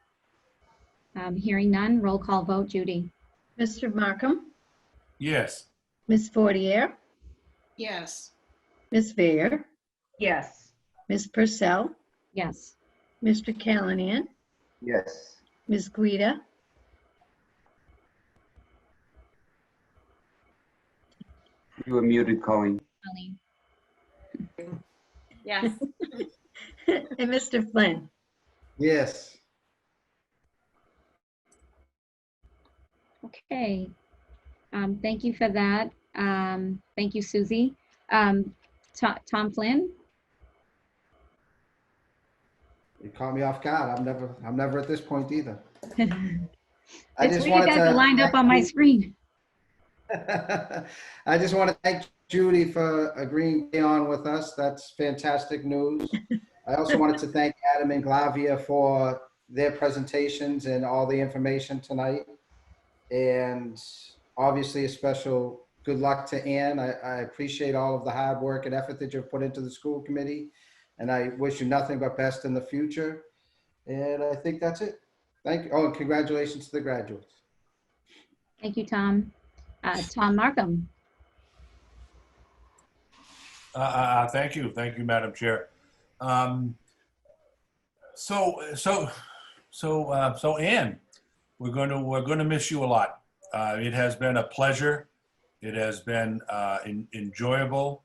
Hearing none, roll call vote. Judy? Mr. Markham, Yes. Ms. Fortier, Yes. Ms. Vare, Yes. Ms. Purcell, Yes. Mr. Callahan, Yes. Ms. Guida, You were muted, Colleen. Colleen? Yes. and Mr. Flynn. Yes. Okay. Thank you for that. Thank you, Susie. Tom Flynn? You caught me off guard. I'm never at this point either. It's you guys are lined up on my screen. I just want to thank Judy for agreeing to be on with us. That's fantastic news. I also wanted to thank Adam and Glavia for their presentations and all the information tonight. And obviously a special good luck to Ann. I appreciate all of the hard work and effort that you've put into the school committee. And I wish you nothing but best in the future. And I think that's it. Thank you. Oh, and congratulations to the graduates. Thank you, Tom. Tom Markham? Thank you, Madam Chair. So Ann, we're going to miss you a lot. It has been a pleasure. It has been enjoyable.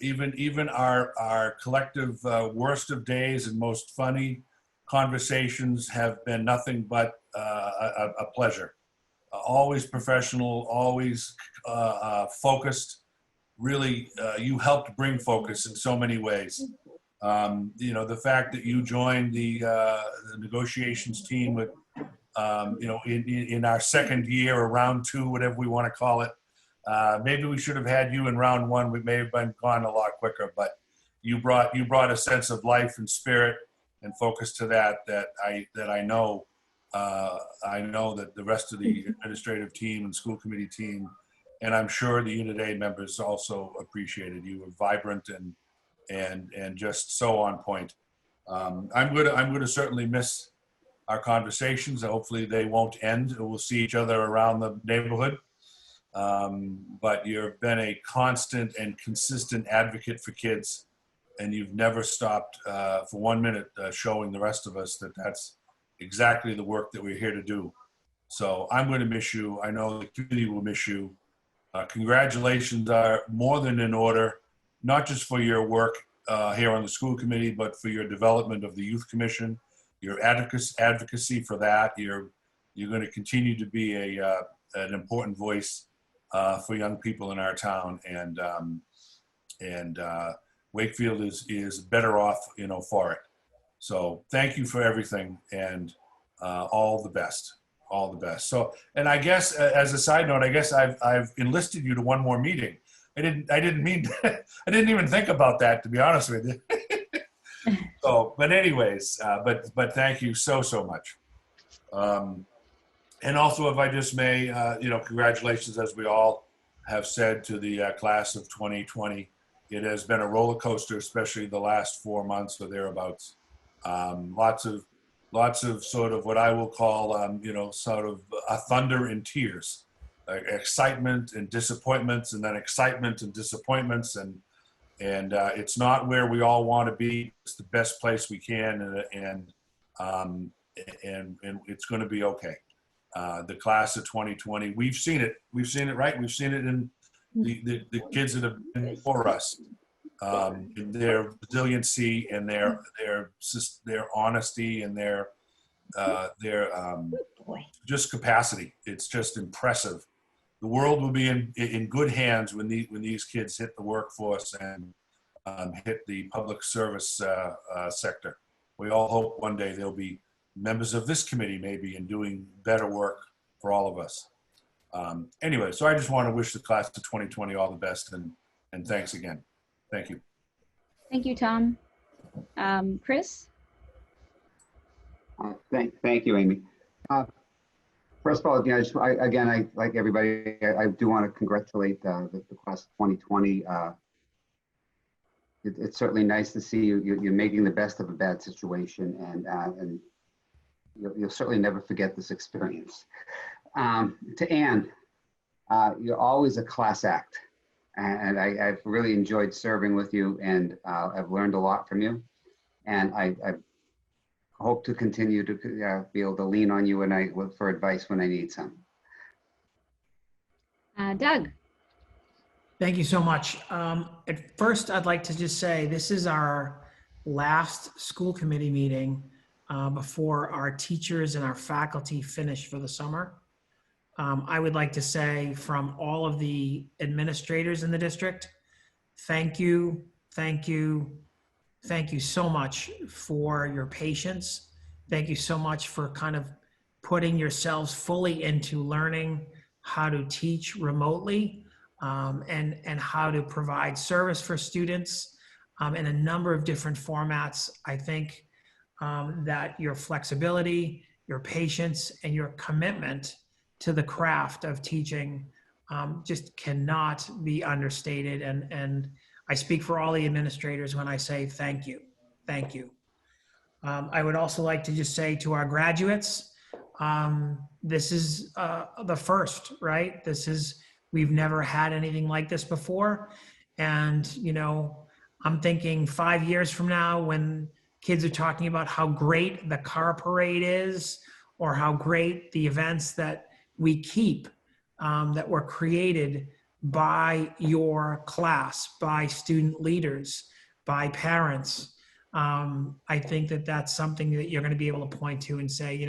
Even our collective worst of days and most funny conversations have been nothing but a pleasure. Always professional, always focused. Really, you helped bring focus in so many ways. The fact that you joined the negotiations team with, in our second year or round 2, whatever we want to call it. Maybe we should have had you in round 1. We may have been gone a lot quicker, but you brought a sense of life and spirit focus to that I know that the rest of the administrative team and school committee team, and I'm sure the Unit A members also appreciated. You were vibrant and just so on point. I'm gonna certainly miss our conversations. Hopefully they won't end. We'll see each other around the neighborhood. But you've been a constant and consistent advocate for kids, and you've never stopped for 1 minute showing the rest of us that that's exactly the work that we're here to do. So I'm going to miss you. I know the community will miss you. Congratulations are more than in order, not just for your work here on the school committee, but for your development of the youth commission, your advocacy for that. You're going to continue to be an important voice for young people in our town, and Wakefield is better off, for it. So thank you for everything, and all the best, all the best. So, and I guess as a side note, I guess I've enlisted you to one more meeting. I didn't mean, I didn't even think about that, to be honest with you. So, but anyways, but thank you so much. And also, if I just may, congratulations, as we all have said, to the class of 2020. It has been a roller coaster, especially the last 4 months or thereabouts. Lots of sort of what I will call, sort of a thunder and tears, excitement and disappointments, and then excitement and disappointments, and it's not where we all want to be. It's the best place we can, and it's going to be okay. The class of 2020, we've seen it, right? We've seen it in the kids that have been before us, in their resiliency and their honesty and their just capacity. It's just impressive. The world will be in good hands when these kids hit the workforce and hit the public service sector. We all hope one day they'll be members of this committee, maybe, and doing better work for all of us. Anyway, so I just want to wish the class of 2020 all the best, and thanks again. Thank you. Thank you, Tom. Chris? Thank you, Amy. First of all, I like everybody, I do want to congratulate the class of 2020. It's certainly nice to see you're making the best of a bad situation, and you'll certainly never forget this experience. To Anne, you're always a class act, and I've really enjoyed serving with you, and I've learned a lot from you, and I hope to continue to be able to lean on you and I look for advice when I need some. Doug. Thank you so much. At first, I'd like to just say this is our last school committee meeting before our teachers and our faculty finish for the summer. I would like to say from all of the administrators in the district, thank you so much for your patience. Thank you so much for kind of putting yourselves fully into learning how to teach remotely, and how to provide service for students in a number of different formats. I think that your flexibility, your patience, and your commitment to the craft of teaching just cannot be understated. And I speak for all the administrators when I say thank you. Thank you. I would also like to just say to our graduates, this is the first, right? We've never had anything like this before. And, I'm thinking 5 years from now, when kids are talking about how great the car parade is, or how great the events that we keep, that were created by your class, by student leaders, by parents. I think that that's something that you're going to be able to point to and say,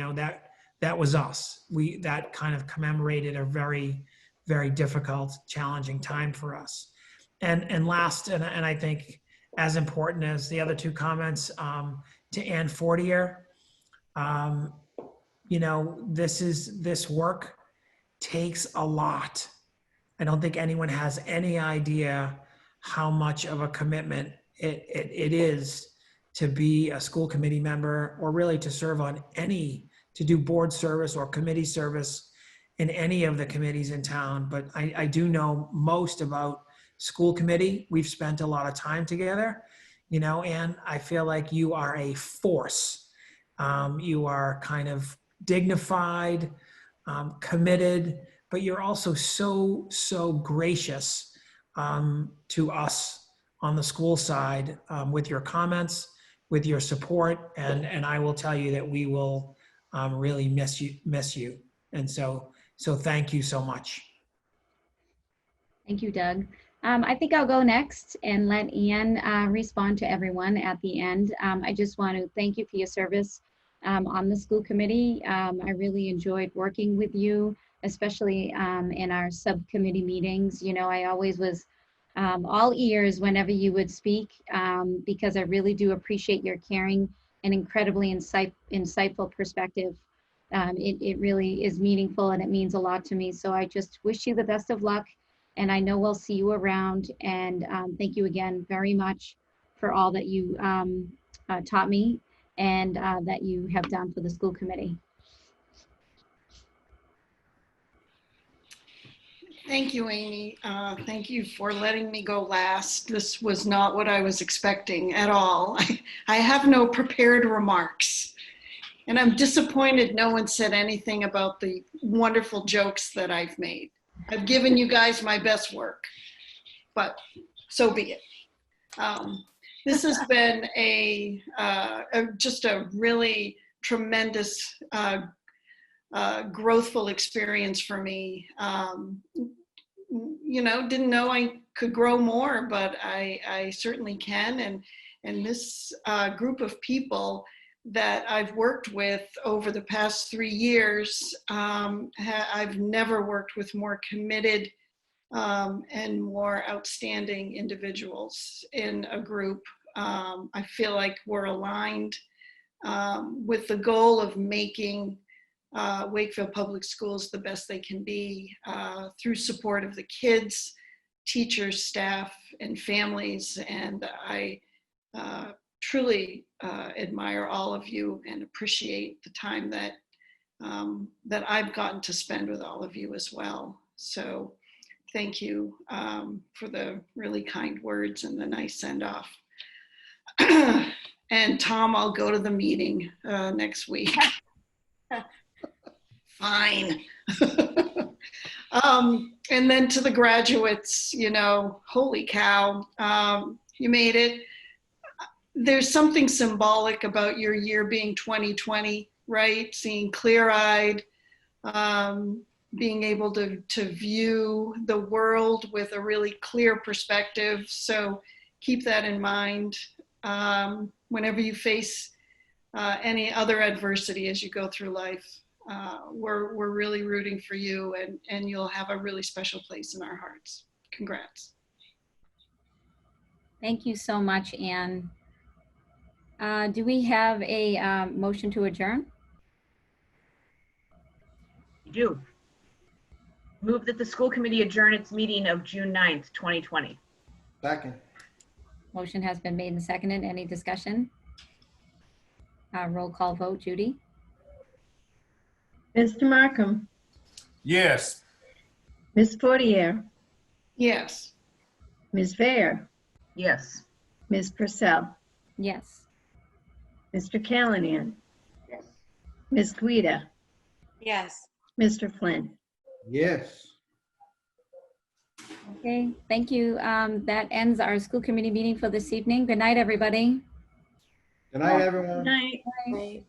that was us. That kind of commemorated a very, very difficult, challenging time for us. And last, and I think as important as the other two comments, to Ann Fortier, this work takes a lot. I don't think anyone has any idea how much of a commitment it is to be a school committee member, or really to serve on to do board service or committee service in any of the committees in town. But I do know most about school committee. We've spent a lot of time together, and I feel like you are a force. You are kind of dignified, committed, but you're also so gracious to us on the school side with your comments, with your support, and I will tell you that we will really miss you. And so thank you so much. Thank you, Doug. I think I'll go next and let Ann respond to everyone at the end. I just want to thank you for your service on the school committee. I really enjoyed working with you, especially in our subcommittee meetings. I always was all ears whenever you would speak, because I really do appreciate your caring and incredibly insightful perspective. It really is meaningful and it means a lot to me. So I just wish you the best of luck, and I know we'll see you around. And thank you again very much for all that you taught me and that you have done for the school committee. Thank you, Amy. Thank you for letting me go last. This was not what I was expecting at all. I have no prepared remarks. And I'm disappointed no one said anything about the wonderful jokes that I've made. I've given you guys my best work, but so be it. This has been just a really tremendous, growthful experience for me. Didn't know I could grow more, but I certainly can. And this group of people that I've worked with over the past 3 years, I've never worked with more committed and more outstanding individuals in a group. I feel like we're aligned with the goal of making Wakefield Public Schools the best they can be through support of the kids, teachers, staff, and families. And I truly admire all of you and appreciate the time that I've gotten to spend with all of you as well. So thank you for the really kind words and the nice send-off. And Tom, I'll go to the meeting next week. Fine. And then to the graduates, holy cow, you made it. There's something symbolic about your year being 2020, right? Seeing clear-eyed, being able to view the world with a really clear perspective. So keep that in mind whenever you face any other adversity as you go through life. We're really rooting for you, and you'll have a really special place in our hearts. Congrats. Thank you so much, Ann. Do we have a motion to adjourn? You do. Move that the school committee adjourn its meeting of June 9th, 2020. Second. Motion has been made and seconded. Any discussion? Roll call vote. Judy? Mr. Markham, Yes. Ms. Fortier, Yes. Ms. Vare, Yes. Ms. Purcell, Yes. Mr. Callahan, Yes. Ms. Guida, Yes. Mr. Flynn. Yes. Okay, thank you. That ends our school committee meeting for this evening. Good night, everybody. Good night, everyone. Good night. Right.